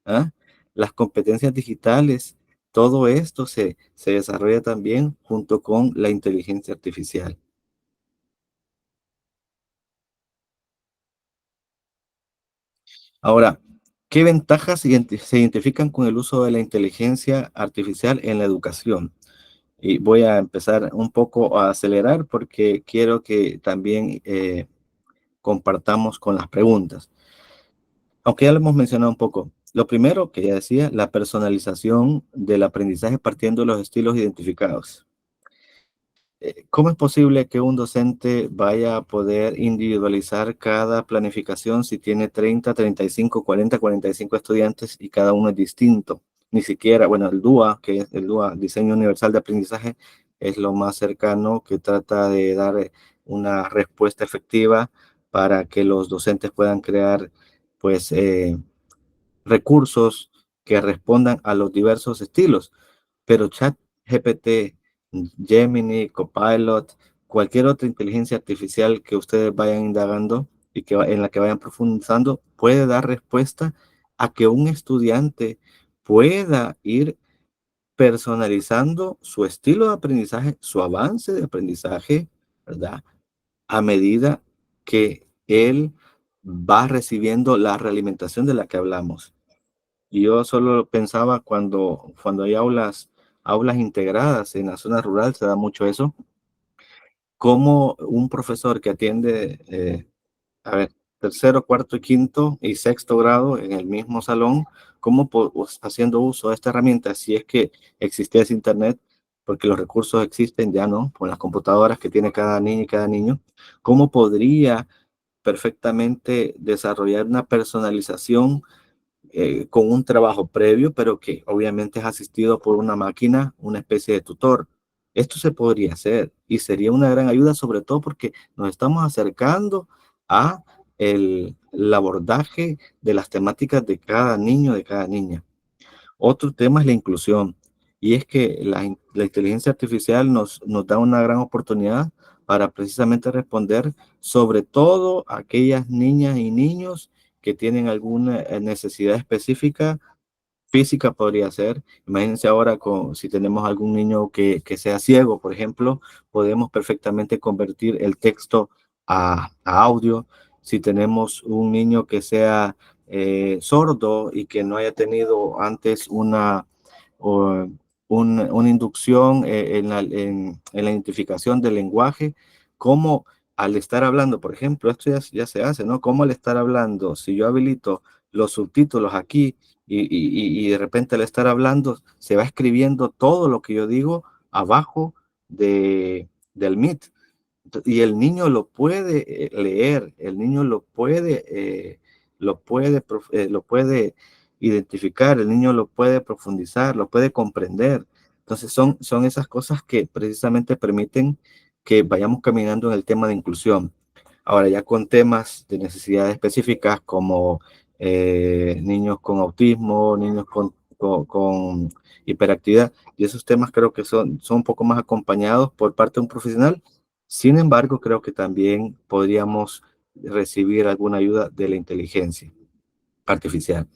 ¿Ah? Las competencias digitales, todo esto se desarrolla también junto con la inteligencia artificial. Ahora, ¿qué ventajas se identifican con el uso de la inteligencia artificial en la educación? Y voy a empezar un poco a acelerar porque quiero que también compartamos con las preguntas. Aunque ya lo hemos mencionado un poco. Lo primero que ya decía, la personalización del aprendizaje partiendo de los estilos identificados. ¿Cómo es posible que un docente vaya a poder individualizar cada planificación si tiene 30, 35, 40, 45 estudiantes y cada uno es distinto? Ni siquiera, bueno, el DUA, que es el DUA, Diseño Universal de Aprendizaje, es lo más cercano que trata de dar una respuesta efectiva para que los docentes puedan crear, pues, recursos que respondan a los diversos estilos. Pero ChatGPT, Gemini, Copilot, cualquier otra inteligencia artificial que ustedes vayan indagando y en la que vayan profundizando, puede dar respuesta a que un estudiante pueda ir personalizando su estilo de aprendizaje, su avance de aprendizaje, ¿verdad? A medida que él va recibiendo la realimentación de la que hablamos. Y yo solo pensaba cuando hay aulas integradas en la zona rural, se da mucho eso, como un profesor que atiende, a ver, tercero, cuarto, quinto y sexto grado en el mismo salón, cómo haciendo uso de esta herramienta, si es que existiese internet, porque los recursos existen ya, ¿no? Con las computadoras que tiene cada niño y cada niño, cómo podría perfectamente desarrollar una personalización con un trabajo previo, pero que obviamente es asistido por una máquina, una especie de tutor. Esto se podría hacer y sería una gran ayuda, sobre todo porque nos estamos acercando a el abordaje de las temáticas de cada niño, de cada niña. Otro tema es la inclusión, y es que la inteligencia artificial nos da una gran oportunidad para precisamente responder sobre todo a aquellas niñas y niños que tienen alguna necesidad específica física podría ser. Imagínense ahora si tenemos algún niño que sea ciego, por ejemplo, podemos perfectamente convertir el texto a audio. Si tenemos un niño que sea sordo y que no haya tenido antes una inducción en la identificación del lenguaje, como al estar hablando, por ejemplo, esto ya se hace, ¿no? Como al estar hablando, si yo habilito los subtítulos aquí, y de repente al estar hablando se va escribiendo todo lo que yo digo abajo del Meet. Y el niño lo puede leer, el niño lo puede identificar, el niño lo puede profundizar, lo puede comprender. Entonces son esas cosas que precisamente permiten que vayamos caminando en el tema de inclusión. Ahora ya con temas de necesidades específicas como niños con autismo, niños con hiperactividad, y esos temas creo que son un poco más acompañados por parte de un profesional. Sin embargo, creo que también podríamos recibir alguna ayuda de la inteligencia artificial.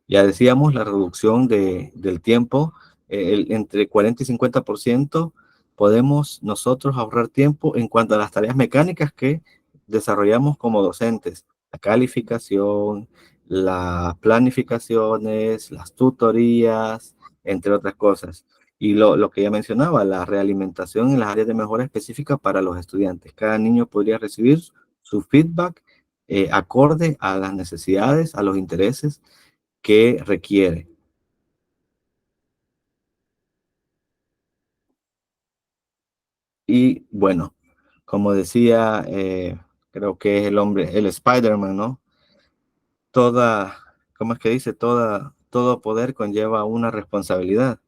Ya decíamos, la reducción del tiempo, entre 40 y 50%, podemos nosotros ahorrar tiempo en cuanto a las tareas mecánicas que desarrollamos como docentes. La calificación, las planificaciones, las tutorías, entre otras cosas. Y lo que ya mencionaba, la realimentación en las áreas de mejora específica para los estudiantes. Cada niño podría recibir su feedback acorde a las necesidades, a los intereses que requiere. Y bueno, como decía, creo que es el Spider-Man, ¿no? ¿Cómo es que dice? Todo poder conlleva una responsabilidad.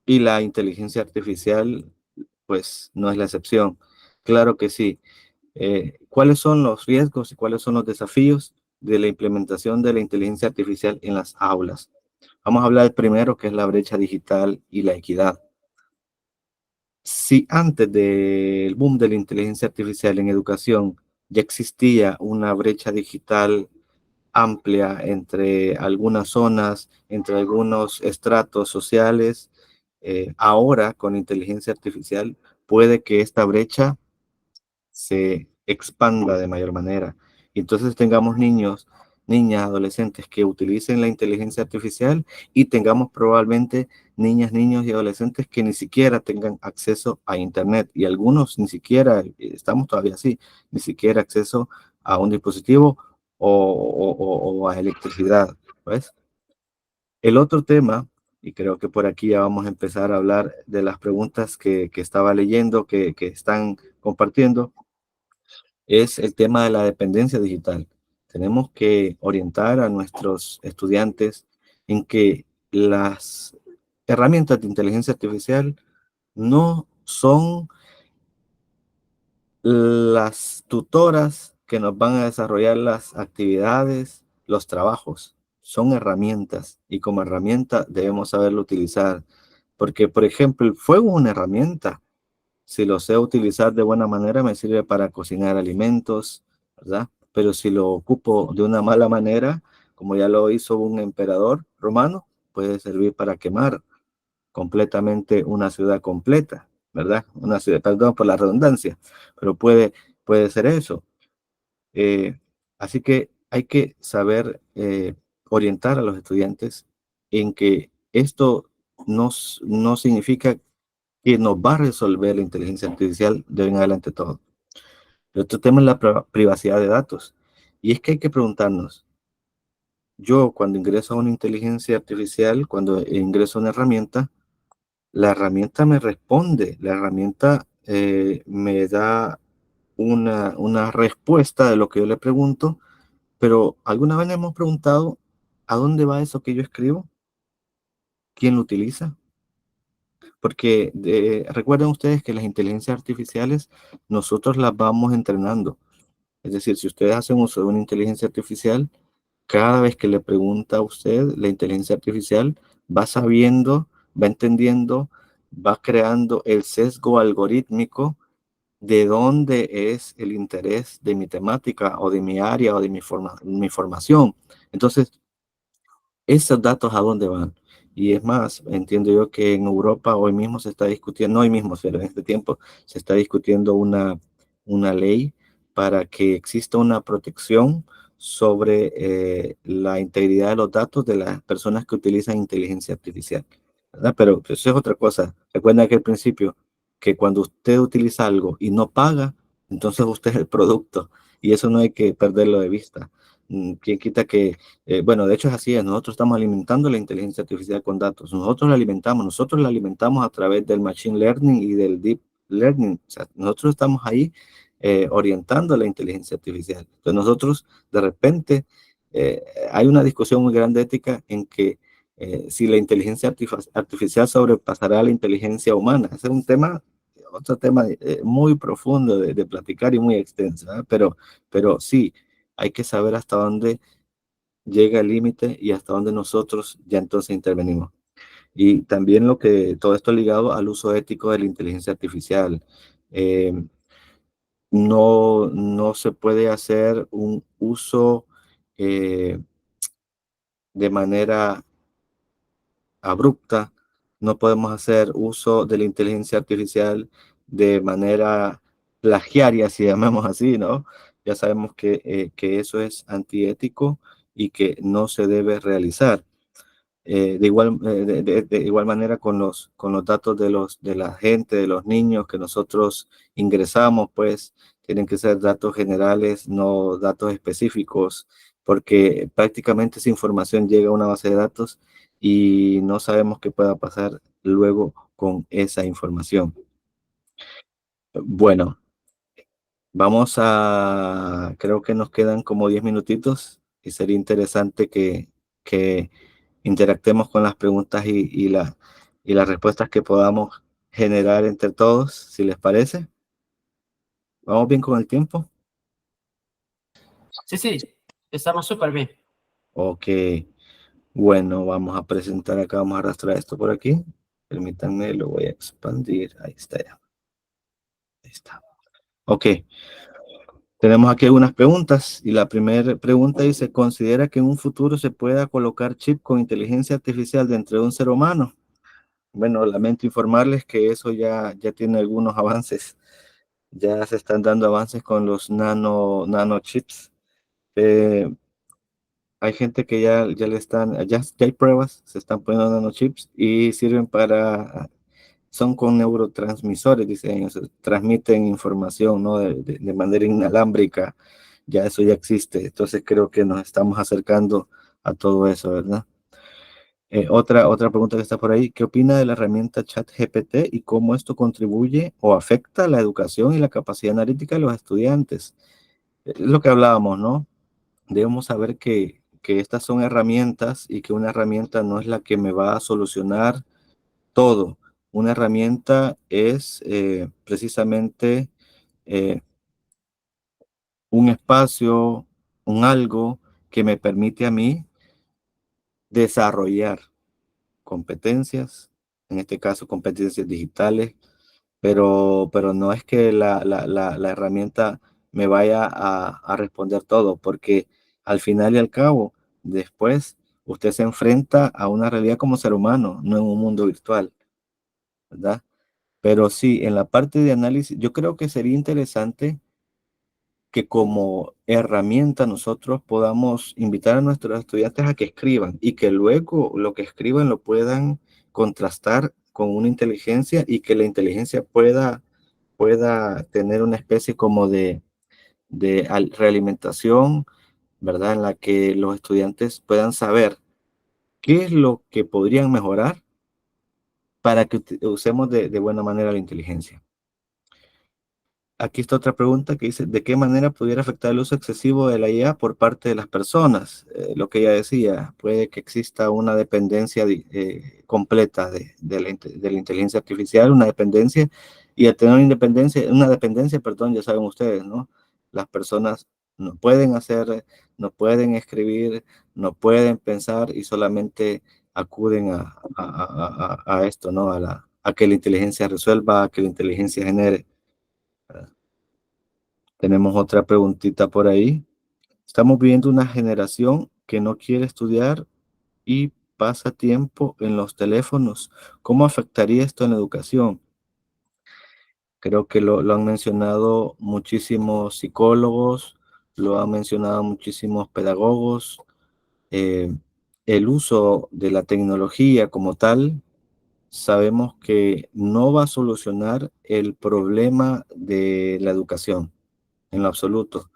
Y la inteligencia artificial, pues, no es la excepción. Claro que sí. ¿Cuáles son los riesgos y cuáles son los desafíos de la implementación de la inteligencia artificial en las aulas? Vamos a hablar primero, que es la brecha digital y la equidad. Si antes del boom de la inteligencia artificial en educación ya existía una brecha digital amplia entre algunas zonas, entre algunos estratos sociales, ahora con inteligencia artificial puede que esta brecha se expanda de mayor manera. Y entonces tengamos niños, niñas, adolescentes que utilicen la inteligencia artificial y tengamos probablemente niñas, niños y adolescentes que ni siquiera tengan acceso a Internet y algunos ni siquiera, estamos todavía así, ni siquiera acceso a un dispositivo o a electricidad, ¿ves? El otro tema, y creo que por aquí ya vamos a empezar a hablar de las preguntas que estaba leyendo, que están compartiendo, es el tema de la dependencia digital. Tenemos que orientar a nuestros estudiantes en que las herramientas de inteligencia artificial no son las tutoras que nos van a desarrollar las actividades, los trabajos. Son herramientas y como herramienta debemos saberlo utilizar. Porque, por ejemplo, el fuego es una herramienta. Si lo sé utilizar de buena manera, me sirve para cocinar alimentos, ¿verdad? Pero si lo ocupo de una mala manera, como ya lo hizo un emperador romano, puede servir para quemar. completamente una ciudad completa, ¿verdad? Una ciudad, perdón por la redundancia, pero puede ser eso. Así que hay que saber orientar a los estudiantes en que esto no significa que nos va a resolver la inteligencia artificial de hoy en adelante todo. El otro tema es la privacidad de datos. Y es que hay que preguntarnos, yo cuando ingreso a una inteligencia artificial, cuando ingreso a una herramienta, la herramienta me responde, la herramienta me da una respuesta de lo que yo le pregunto, pero ¿alguna vez le hemos preguntado a dónde va eso que yo escribo? ¿Quién lo utiliza? Porque recuerden ustedes que las inteligencias artificiales nosotros las vamos entrenando. Es decir, si ustedes hacen uso de una inteligencia artificial, cada vez que le pregunta a usted, la inteligencia artificial va sabiendo, va entendiendo, va creando el sesgo algorítmico de dónde es el interés de mi temática o de mi área o de mi formación. Entonces, esos datos a dónde van. Y es más, entiendo yo que en Europa hoy mismo se está discutiendo, no hoy mismo, pero en este tiempo se está discutiendo una ley para que exista una protección sobre la integridad de los datos de las personas que utilizan inteligencia artificial, ¿verdad? Pero eso es otra cosa. Recuerda que al principio, que cuando usted utiliza algo y no paga, entonces usted es el producto. Y eso no hay que perderlo de vista. ¿Quién quita que bueno, de hecho es así, nosotros estamos alimentando la inteligencia artificial con datos, nosotros la alimentamos a través del machine learning y del deep learning, o sea, nosotros estamos ahí orientando la inteligencia artificial. Entonces nosotros de repente hay una discusión muy grande ética en que si la inteligencia artificial sobrepasará a la inteligencia humana. Ese es un tema, otro tema muy profundo de platicar y muy extenso, ¿eh? Pero sí, hay que saber hasta dónde llega el límite y hasta dónde nosotros ya entonces intervenimos. Y también todo esto ligado al uso ético de la inteligencia artificial. Eh, no se puede hacer un uso de manera abrupta, no podemos hacer uso de la inteligencia artificial de manera plagiaria, si llamamos así, ¿no? Ya sabemos que eso es antiético y que no se debe realizar. De igual manera con los datos de la gente, de los niños que nosotros ingresamos, pues tienen que ser datos generales, no datos específicos, porque prácticamente esa información llega a una base de datos y no sabemos qué pueda pasar luego con esa información. Bueno, creo que nos quedan como 10 minutitos y sería interesante que interactuemos con las preguntas y las respuestas que podamos generar entre todos, si les parece. ¿Vamos bien con el tiempo? Sí, estamos súper bien. Ok, bueno, vamos a presentar acá, vamos a arrastrar esto por aquí. Permítanme, lo voy a expandir. Ahí está ya. Ahí está. Ok, tenemos aquí algunas preguntas y la primera pregunta dice, ¿considera que en un futuro se pueda colocar chip con inteligencia artificial dentro de un ser humano? Bueno, lamento informarles que eso ya tiene algunos avances. Ya se están dando avances con los nanochips. Hay gente que ya le están, ya hay pruebas, se están poniendo nanochips y sirven son con neurotransmisores, dicen ellos, transmiten información, ¿no? De manera inalámbrica. Ya eso ya existe. Entonces creo que nos estamos acercando a todo eso, ¿verdad? Otra pregunta que está por ahí, ¿qué opina de la herramienta ChatGPT y cómo esto contribuye o afecta la educación y la capacidad analítica de los estudiantes? Es lo que hablábamos, ¿no? Debemos saber que estas son herramientas y que una herramienta no es la que me va a solucionar todo. Una herramienta es precisamente eh, un espacio, un algo que me permite a mí desarrollar competencias, en este caso competencias digitales, pero no es que la herramienta me vaya a responder todo, porque al final y al cabo, después usted se enfrenta a una realidad como ser humano, no en un mundo virtual. ¿verdad? Pero sí, en la parte de análisis, yo creo que sería interesante que como herramienta nosotros podamos invitar a nuestros estudiantes a que escriban y que luego lo que escriban lo puedan contrastar con una inteligencia y que la inteligencia pueda tener una especie como de realimentación, ¿verdad? En la que los estudiantes puedan saber qué es lo que podrían mejorar para que usemos de buena manera la inteligencia. Aquí está otra pregunta que dice, ¿de qué manera pudiera afectar el uso excesivo de la IA por parte de las personas? Lo que ella decía, puede que exista una dependencia completa de la inteligencia artificial, una dependencia, y al tener una dependencia, perdón, ya saben ustedes, ¿no? Las personas no pueden hacer, no pueden escribir, no pueden pensar y solamente acuden a esto, ¿no? A que la inteligencia resuelva, a que la inteligencia genere. Tenemos otra preguntita por ahí. Estamos viviendo una generación que no quiere estudiar y pasa tiempo en los teléfonos. ¿Cómo afectaría esto en la educación? Creo que lo han mencionado muchísimos psicólogos, lo han mencionado muchísimos pedagogos. Eh, el uso de la tecnología como tal, sabemos que no va a solucionar el problema de la educación en lo absoluto.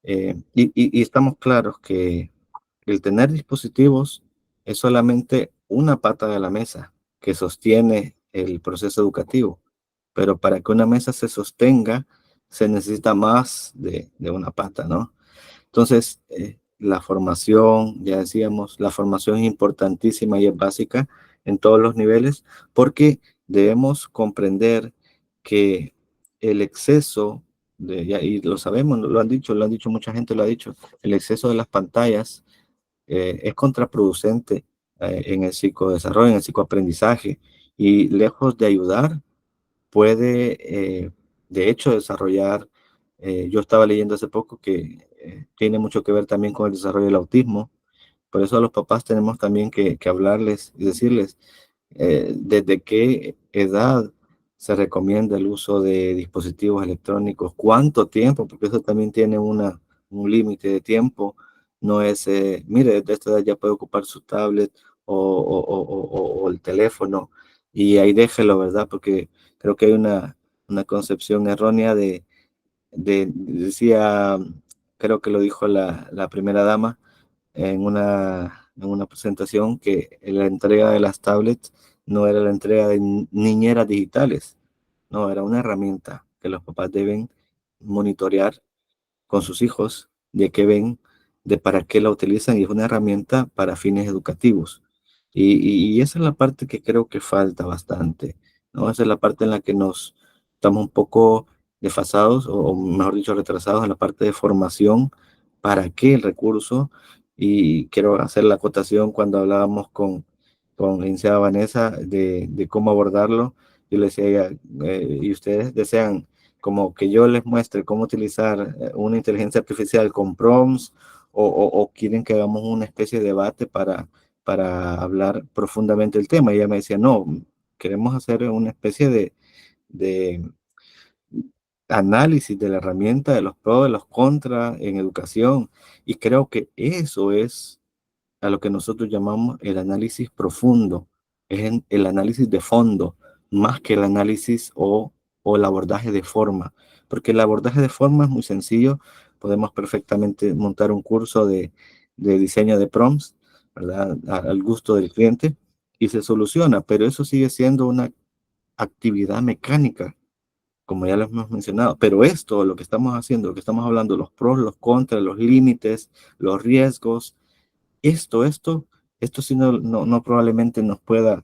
Y estamos claros que el tener dispositivos es solamente una pata de la mesa que sostiene el proceso educativo, pero para que una mesa se sostenga se necesita más de una pata, ¿no? Entonces, la formación, ya decíamos, la formación es importantísima y es básica en todos los niveles porque debemos comprender que el exceso y lo sabemos, lo han dicho, mucha gente lo ha dicho, el exceso de las pantallas es contraproducente en el psicodesarrollo, en el psicoaprendizaje y lejos de ayudar, puede de hecho desarrollar, yo estaba leyendo hace poco que tiene mucho que ver también con el desarrollo del autismo, por eso a los papás tenemos también que hablarles y decirles desde qué edad se recomienda el uso de dispositivos electrónicos, cuánto tiempo, porque eso también tiene un límite de tiempo. No es, mire, desde esta edad ya puede ocupar su tablet o el teléfono y ahí déjelo, ¿verdad? Porque creo que hay una concepción errónea decía, creo que lo dijo la primera dama, en una presentación que la entrega de las tablets no era la entrega de niñeras digitales, no, era una herramienta que los papás deben monitorear con sus hijos de qué ven, de para qué la utilizan y es una herramienta para fines educativos. Y esa es la parte que creo que falta bastante, ¿no? Esa es la parte en la que nos estamos un poco desfasados o mejor dicho retrasados en la parte de formación, para qué el recurso. Y quiero hacer la acotación cuando hablábamos con la licenciada Vanessa de cómo abordarlo. Yo le decía a ella, y ustedes desean como que yo les muestre cómo utilizar una inteligencia artificial con prompts o quieren que hagamos una especie de debate para hablar profundamente del tema. Y ella me decía, no, queremos hacer una especie de análisis de la herramienta, de los pros, de los contras en educación. Y creo que eso es a lo que nosotros llamamos el análisis profundo, es el análisis de fondo, más que el análisis o el abordaje de forma, porque el abordaje de forma es muy sencillo, podemos perfectamente montar un curso de diseño de prompts, ¿verdad? Al gusto del cliente y se soluciona, pero eso sigue siendo una actividad mecánica, como ya lo hemos mencionado, pero esto, lo que estamos haciendo, lo que estamos hablando, los pros, los contras, los límites, los riesgos, esto sí no probablemente nos pueda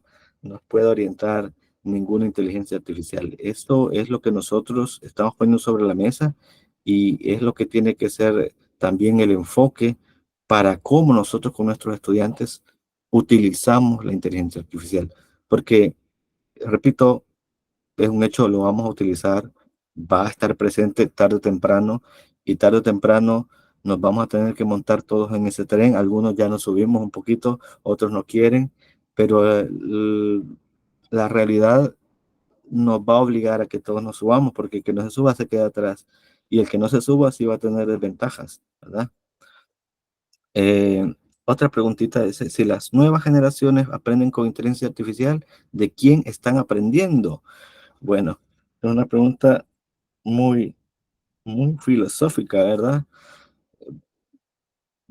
orientar ninguna inteligencia artificial. Esto es lo que nosotros estamos poniendo sobre la mesa y es lo que tiene que ser también el enfoque para cómo nosotros con nuestros estudiantes utilizamos la inteligencia artificial. Porque, repito, es un hecho, lo vamos a utilizar, va a estar presente tarde o temprano, y tarde o temprano nos vamos a tener que montar todos en ese tren. Algunos ya nos subimos un poquito, otros no quieren, pero la realidad nos va a obligar a que todos nos subamos, porque el que no se suba se queda atrás, y el que no se suba sí va a tener desventajas, ¿verdad? Otra preguntita es, si las nuevas generaciones aprenden con inteligencia artificial, ¿de quién están aprendiendo? Bueno, es una pregunta muy, muy filosófica, ¿verdad?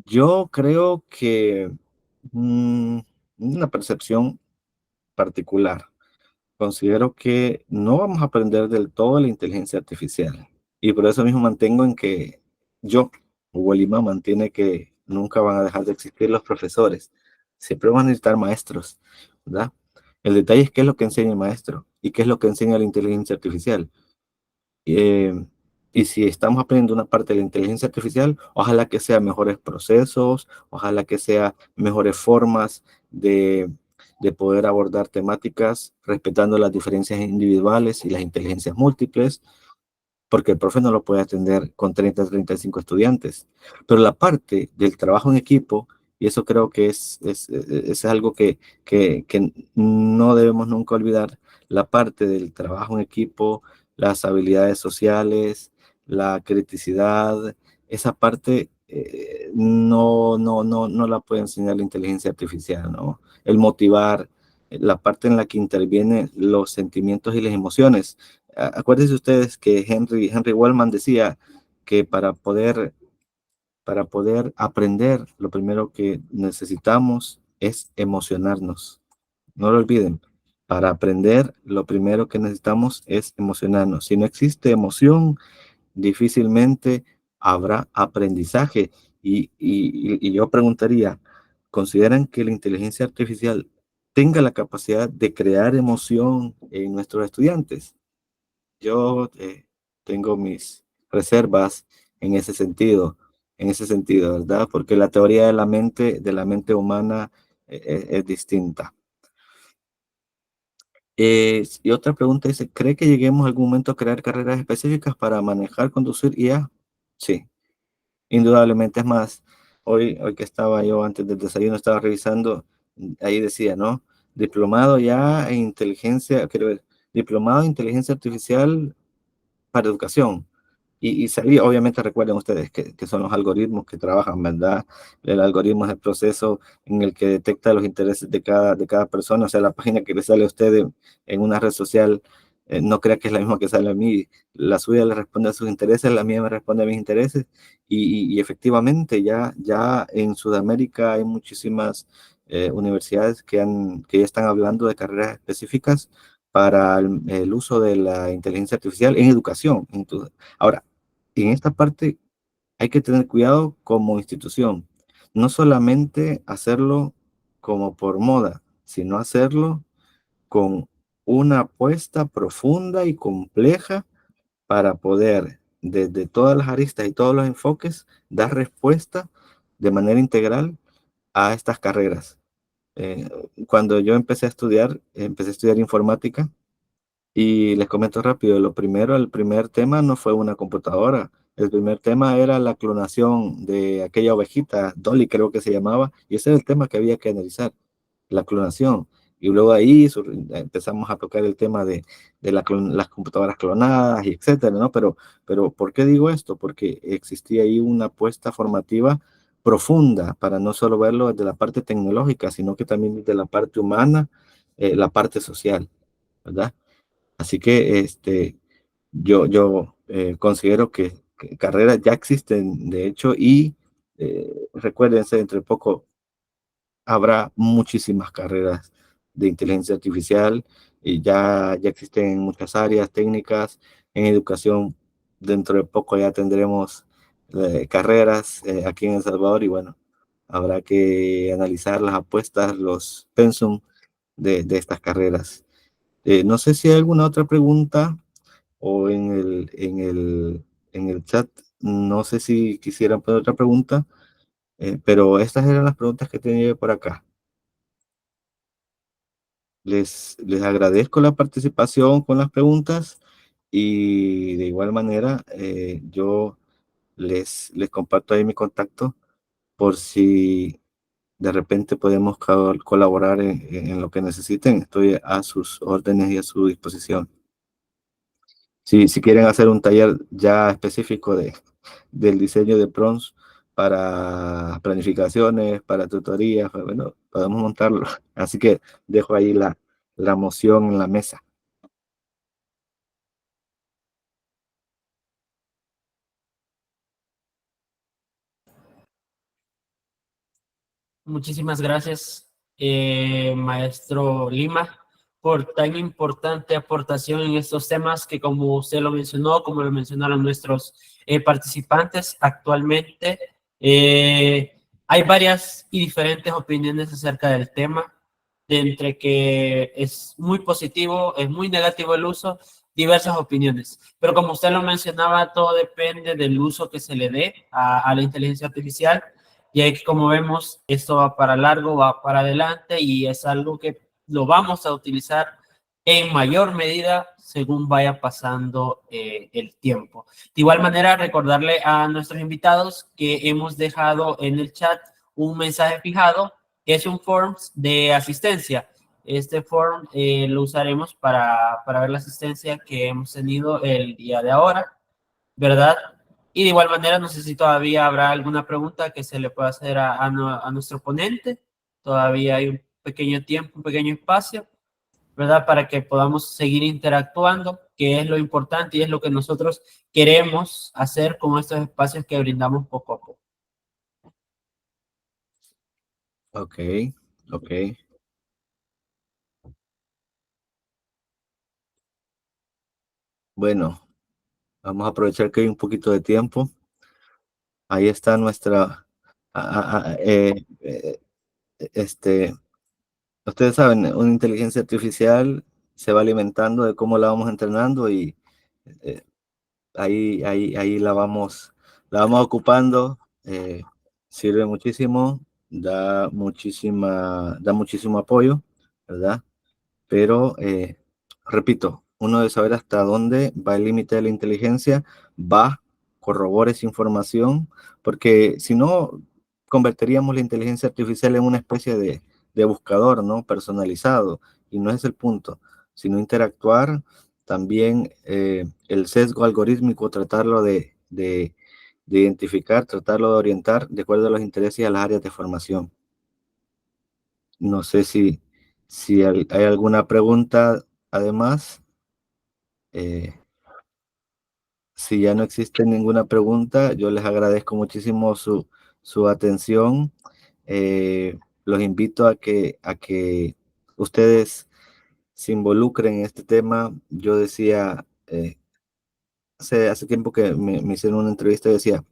Yo creo que una percepción particular. Considero que no vamos a aprender del todo la inteligencia artificial. Y por eso mismo mantengo en que yo, Hugo Lima, mantiene que nunca van a dejar de existir los profesores. Siempre van a necesitar maestros, ¿verdad? El detalle es qué es lo que enseña el maestro y qué es lo que enseña la inteligencia artificial. Eh, y si estamos aprendiendo una parte de la inteligencia artificial, ojalá que sea mejores procesos, ojalá que sea mejores formas de, de poder abordar temáticas respetando las diferencias individuales y las inteligencias múltiples, porque el profe no lo puede atender con 30 o 35 estudiantes. Pero la parte del trabajo en equipo, y eso creo que es algo que no debemos nunca olvidar, la parte del trabajo en equipo, las habilidades sociales, la criticidad, esa parte no la puede enseñar la inteligencia artificial, ¿no? El motivar, la parte en la que intervienen los sentimientos y las emociones. Acuérdense ustedes que Henry Wellman decía que para poder aprender, lo primero que necesitamos es emocionarnos. No lo olviden. Para aprender, lo primero que necesitamos es emocionarnos. Si no existe emoción, difícilmente habrá aprendizaje. Y yo preguntaría, ¿consideran que la inteligencia artificial tenga la capacidad de crear emoción en nuestros estudiantes? Yo tengo mis reservas en ese sentido, ¿verdad? Porque la teoría de la mente humana es distinta. Y otra pregunta dice, ¿cree que lleguemos a algún momento a crear carreras específicas para manejar, conducir IA? Sí, indudablemente. Es más, hoy que estaba yo antes del desayuno, estaba revisando, ahí decía, ¿no? Diplomado ya en inteligencia, quiero ver, diplomado en inteligencia artificial para educación. Y sabía, obviamente recuerden ustedes que son los algoritmos que trabajan, ¿verdad? El algoritmo es el proceso en el que detecta los intereses de cada persona. O sea, la página que le sale a usted en una red social, no crea que es la misma que sale a mí. La suya le responde a sus intereses, la mía me responde a mis intereses. Y efectivamente, ya en Sudamérica hay muchísimas universidades que ya están hablando de carreras específicas para el uso de la inteligencia artificial en educación. Ahora, en esta parte hay que tener cuidado como institución, no solamente hacerlo como por moda, sino hacerlo con una apuesta profunda y compleja para poder, desde todas las aristas y todos los enfoques, dar respuesta de manera integral a estas carreras. Eh, Cuando yo empecé a estudiar informática, y les comento rápido, el primer tema no fue una computadora. El primer tema era la clonación de aquella ovejita, Dolly creo que se llamaba, y ese era el tema que había que analizar, la clonación. Y luego ahí empezamos a tocar el tema de las computadoras clonadas y etcétera, ¿no? Pero ¿por qué digo esto? Porque existía ahí una apuesta formativa profunda para no solo verlo desde la parte tecnológica, sino que también desde la parte humana, la parte social, ¿verdad? Así que yo considero que carreras ya existen, de hecho, y recuérdense, dentro de poco habrá muchísimas carreras de inteligencia artificial y ya existen en muchas áreas técnicas. En educación, dentro de poco ya tendremos carreras aquí en El Salvador y bueno, habrá que analizar las apuestas, los pensum de estas carreras. No sé si hay alguna otra pregunta o en el chat, no sé si quisieran poner otra pregunta, pero estas eran las preguntas que tenía yo por acá. Les agradezco la participación con las preguntas y de igual manera yo les comparto ahí mi contacto por si de repente podemos colaborar en lo que necesiten. Estoy a sus órdenes y a su disposición. Si quieren hacer un taller ya específico del diseño de prompts para planificaciones, para tutorías, pues bueno, podemos montarlo. Así que dejo ahí la moción en la mesa. Muchísimas gracias, maestro Lima, por tan importante aportación en estos temas que, como usted lo mencionó, como lo mencionaron nuestros participantes, actualmente hay varias y diferentes opiniones acerca del tema, de entre que es muy positivo, es muy negativo el uso, diversas opiniones. Pero como usted lo mencionaba, todo depende del uso que se le dé a la inteligencia artificial. Y ahí, como vemos, esto va para largo, va para adelante y es algo que lo vamos a utilizar en mayor medida según vaya pasando el tiempo. De igual manera, recordarle a nuestros invitados que hemos dejado en el chat un mensaje fijado, que es un form de asistencia. Este form lo usaremos para ver la asistencia que hemos tenido el día de ahora, ¿verdad? Y de igual manera, no sé si todavía habrá alguna pregunta que se le pueda hacer a nuestro ponente. Todavía hay un pequeño tiempo, un pequeño espacio, ¿verdad? Para que podamos seguir interactuando, que es lo importante y es lo que nosotros queremos hacer con estos espacios que brindamos poco a poco. Ok, ok. Bueno, vamos a aprovechar que hay un poquito de tiempo. Ahí está nuestra, ustedes saben, una inteligencia artificial se va alimentando de cómo la vamos entrenando y eh, ahí la vamos ocupando. Sirve muchísimo, da muchísimo apoyo, ¿verdad? Pero, repito, uno debe saber hasta dónde va el límite de la inteligencia, corrobora esa información, porque si no, convertiríamos la inteligencia artificial en una especie de buscador, ¿no? Personalizado, y no es el punto, sino interactuar, también el sesgo algorítmico, tratarlo de identificar, tratarlo de orientar de acuerdo a los intereses y a las áreas de formación. No sé si hay alguna pregunta además. Si ya no existe ninguna pregunta, yo les agradezco muchísimo su atención. Los invito a que ustedes se involucren en este tema. Yo decía, hace tiempo que me hicieron una entrevista y decía,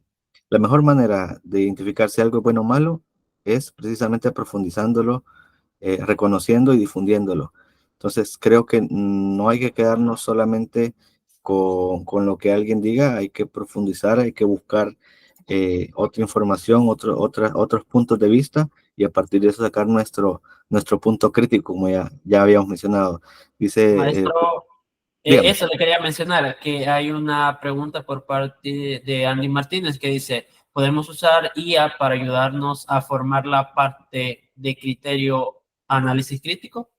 la mejor manera de identificar si algo es bueno o malo es precisamente profundizándolo, reconociendo y difundiéndolo. Entonces, creo que no hay que quedarnos solamente con lo que alguien diga, hay que profundizar, hay que buscar otra información, otros puntos de vista y a partir de eso sacar nuestro punto crítico, como ya habíamos mencionado. Dice, Maestro, dígame. eso le quería mencionar, que hay una pregunta por parte de Andy Martínez que dice, ¿podemos usar IA para ayudarnos a formar la parte de criterio análisis crítico?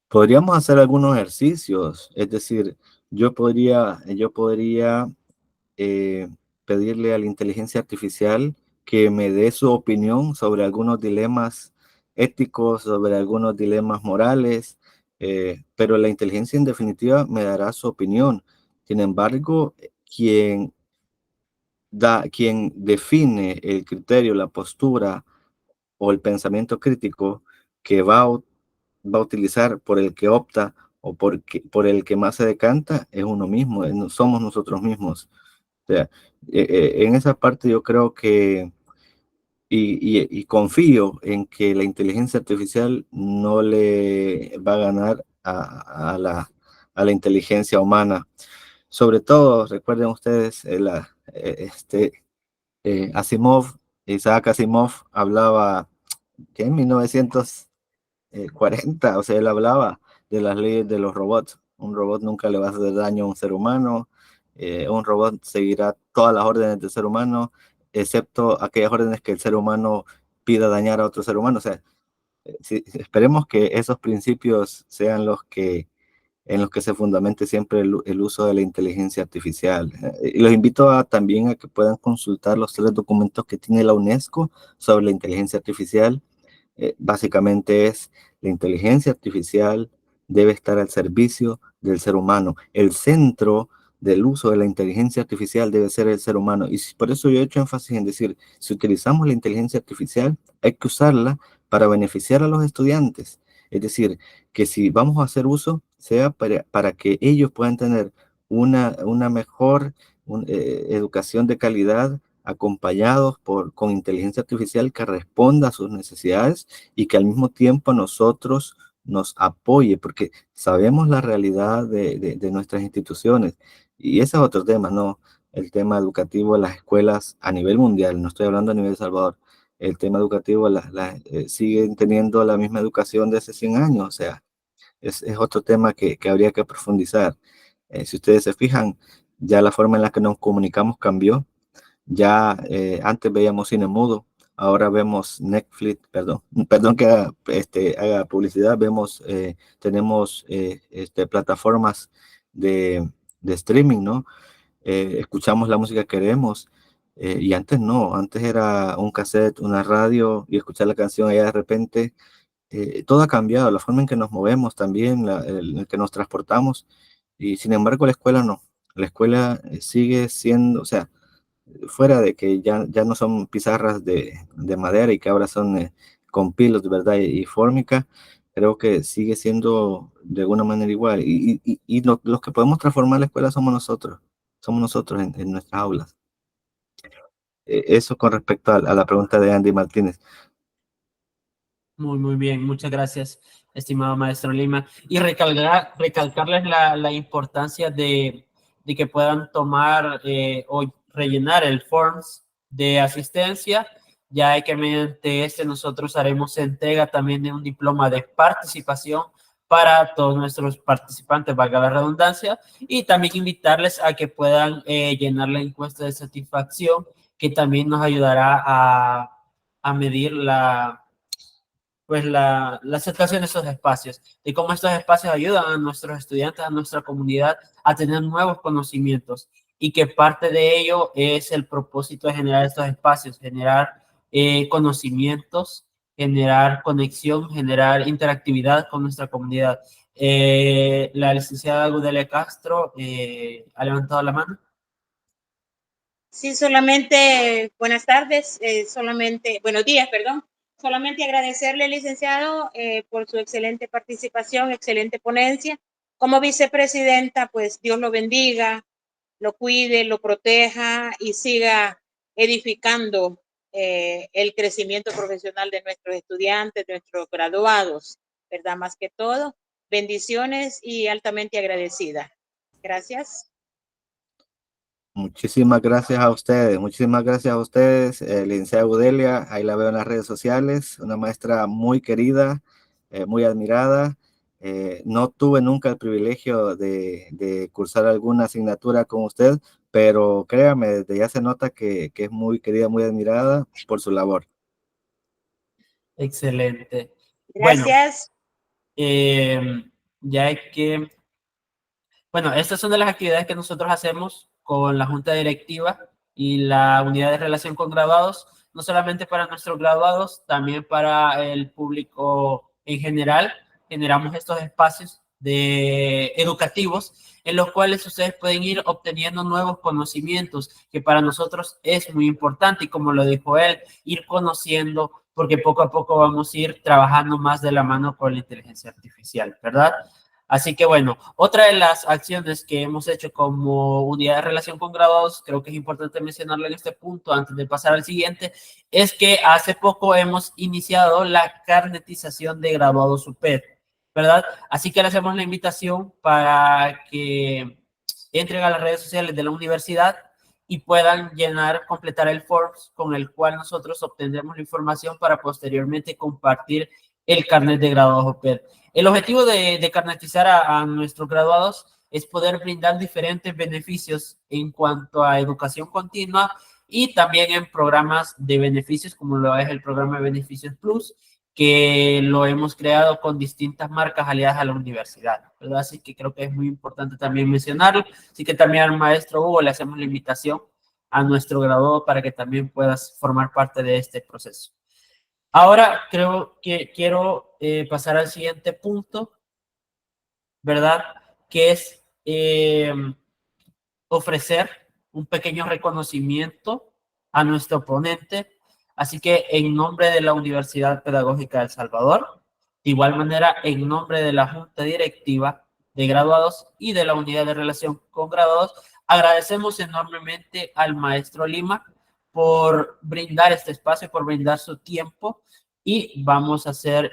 Podríamos hacer algunos ejercicios, es decir, yo podría eh, pedirle a la inteligencia artificial que me dé su opinión sobre algunos dilemas éticos, sobre algunos dilemas morales, pero la inteligencia en definitiva me dará su opinión. Sin embargo, quien define el criterio, la postura o el pensamiento crítico que va a utilizar, por el que opta o por el que más se decanta, es uno mismo, somos nosotros mismos. O sea, en esa parte yo creo que, y confío en que la inteligencia artificial no le va a ganar a la inteligencia humana. Sobre todo, recuerden ustedes, Asimov, Isaac Asimov hablaba que en 1940, o sea, él hablaba de las leyes de los robots. Un robot nunca le va a hacer daño a un ser humano, un robot seguirá todas las órdenes del ser humano, excepto aquellas órdenes que el ser humano pida dañar a otro ser humano. O sea, esperemos que esos principios sean los que en los que se fundamente siempre el uso de la inteligencia artificial. Y los invito también a que puedan consultar los 3 documentos que tiene la UNESCO sobre la inteligencia artificial. Básicamente es: la inteligencia artificial debe estar al servicio del ser humano. El centro del uso de la inteligencia artificial debe ser el ser humano. Y por eso yo he hecho énfasis en decir, si utilizamos la inteligencia artificial, hay que usarla para beneficiar a los estudiantes. Es decir, que si vamos a hacer uso, sea para que ellos puedan tener una mejor educación de calidad, acompañados con inteligencia artificial que responda a sus necesidades y que al mismo tiempo nosotros nos apoye, porque sabemos la realidad de nuestras instituciones. Y ese es otro tema, ¿no? El tema educativo de las escuelas a nivel mundial, no estoy hablando a nivel de Salvador. El tema educativo siguen teniendo la misma educación de hace 100 años, o sea, es otro tema que habría que profundizar. Si ustedes se fijan, ya la forma en la que nos comunicamos cambió. Ya antes veíamos cine mudo, ahora vemos Netflix, perdón que haga publicidad, tenemos plataformas de streaming, ¿no? Escuchamos la música que queremos, y antes no, antes era un cassette, una radio y escuchar la canción allá de repente. Todo ha cambiado, la forma en que nos movemos también, en que nos transportamos, y sin embargo la escuela no. La escuela sigue siendo, o sea, fuera de que ya no son pizarras de madera y que ahora son con pilos, de verdad, y fórmica, creo que sigue siendo de alguna manera igual. Y los que podemos transformar la escuela somos nosotros en nuestras aulas. Eso con respecto a la pregunta de Andy Martínez. Muy bien. Muchas gracias, estimado maestro Lima. Y recalcarles la importancia de que puedan tomar o rellenar el forms de asistencia, ya que mediante nosotros haremos entrega también de un diploma de participación para todos nuestros participantes, valga la redundancia, y también invitarles a que puedan llenar la encuesta de satisfacción, que también nos ayudará a medir la aceptación de esos espacios, de cómo estos espacios ayudan a nuestros estudiantes, a nuestra comunidad, a tener nuevos conocimientos, y que parte de ello es el propósito de generar estos espacios, generar conocimientos, generar conexión, generar interactividad con nuestra comunidad. La licenciada Gudelia Castro ha levantado la mano. Sí, solamente, buenas tardes, buenos días, perdón. Solamente agradecerle, licenciado, por su excelente participación, excelente ponencia. Como vicepresidenta, pues Dios lo bendiga, lo cuide, lo proteja y siga edificando el crecimiento profesional de nuestros estudiantes, de nuestros graduados, ¿verdad? Más que todo, bendiciones y altamente agradecida. Gracias. Muchísimas gracias a ustedes, licenciada Gudelia, ahí la veo en las redes sociales, una maestra muy querida, muy admirada. No tuve nunca el privilegio de cursar alguna asignatura con usted, pero créame, desde ya se nota que es muy querida, muy admirada por su labor. Excelente. Gracias. Bueno, ya hay que... Bueno, estas son de las actividades que nosotros hacemos con la Junta Directiva y la Unidad de Relación con Graduados, no solamente para nuestros graduados, también para el público en general. Generamos estos espacios educativos en los cuales ustedes pueden ir obteniendo nuevos conocimientos, que para nosotros es muy importante, y como lo dijo él, ir conociendo, porque poco a poco vamos a ir trabajando más de la mano con la inteligencia artificial, ¿verdad? Así que bueno, otra de las acciones que hemos hecho como unidad de relación con graduados, creo que es importante mencionarlo en este punto antes de pasar al siguiente, es que hace poco hemos iniciado la carnetización de graduados UPED, ¿verdad? Así que le hacemos la invitación para que entren a las redes sociales de la universidad y puedan completar el forms con el cual nosotros obtendremos la información para posteriormente compartir el carnet de graduados UPED. El objetivo de carnetizar a nuestros graduados es poder brindar diferentes beneficios en cuanto a educación continua y también en programas de beneficios, como lo es el programa de Beneficios Plus que lo hemos creado con distintas marcas aliadas a la universidad, ¿verdad? Así que creo que es muy importante también mencionarlo. Así que también al maestro Hugo le hacemos la invitación a nuestro graduado para que también puedas formar parte de este proceso. Ahora creo que quiero pasar al siguiente punto, ¿verdad? Que es ofrecer un pequeño reconocimiento a nuestro ponente. Así que en nombre de la Universidad Pedagógica de El Salvador, de igual manera en nombre de la Junta Directiva de Graduados y de la Unidad de Relación con Graduados, agradecemos enormemente al maestro Lima por brindar este espacio, por brindar su tiempo, y vamos a hacer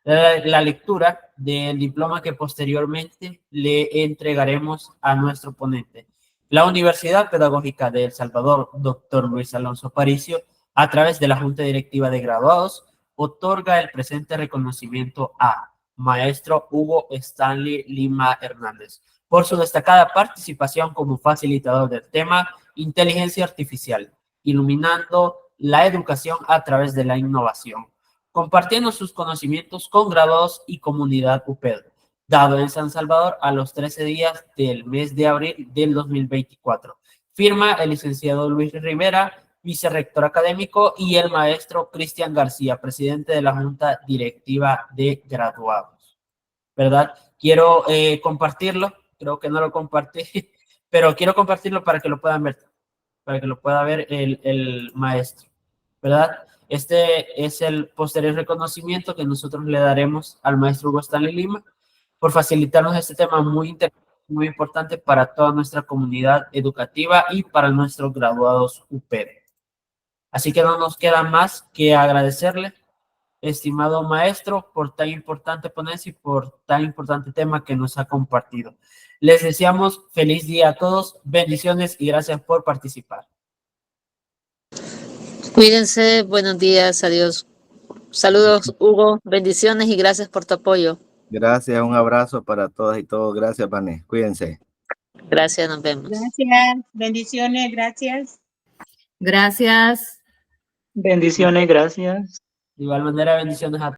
la lectura del diploma que posteriormente le entregaremos a nuestro ponente. La Universidad Pedagógica de El Salvador, Dr. Luis Alonso Paricio, a través de la Junta Directiva de Graduados, otorga el presente reconocimiento a Maestro Hugo Stanley Lima Hernández por su destacada participación como facilitador del tema Inteligencia Artificial, iluminando la educación a través de la innovación, compartiendo sus conocimientos con graduados y comunidad UPED, dado en San Salvador a los 13 días del mes de abril del 2024. Firma el licenciado Luis Rivera, vicerrector académico, y el maestro Cristian García, presidente de la Junta Directiva de Graduados. ¿Verdad? Quiero compartirlo, creo que no lo compartí, pero quiero compartirlo para que lo puedan ver, para que lo pueda ver el maestro, ¿verdad? Este es el posterior reconocimiento que nosotros le daremos al maestro Hugo Stanley Lima por facilitarnos este tema muy importante para toda nuestra comunidad educativa y para nuestros graduados UPED. Así que no nos queda más que agradecerle, estimado maestro, por tan importante ponencia y por tan importante tema que nos ha compartido. Les deseamos feliz día a todos, bendiciones y gracias por participar. Cuídense, buenos días, adiós. Saludos, Hugo, bendiciones y gracias por tu apoyo. Gracias, un abrazo para todas y todos. Gracias, Vané. Cuídense. Gracias, nos vemos. Gracias, bendiciones, gracias. Gracias. Bendiciones, gracias. De igual manera, bendiciones a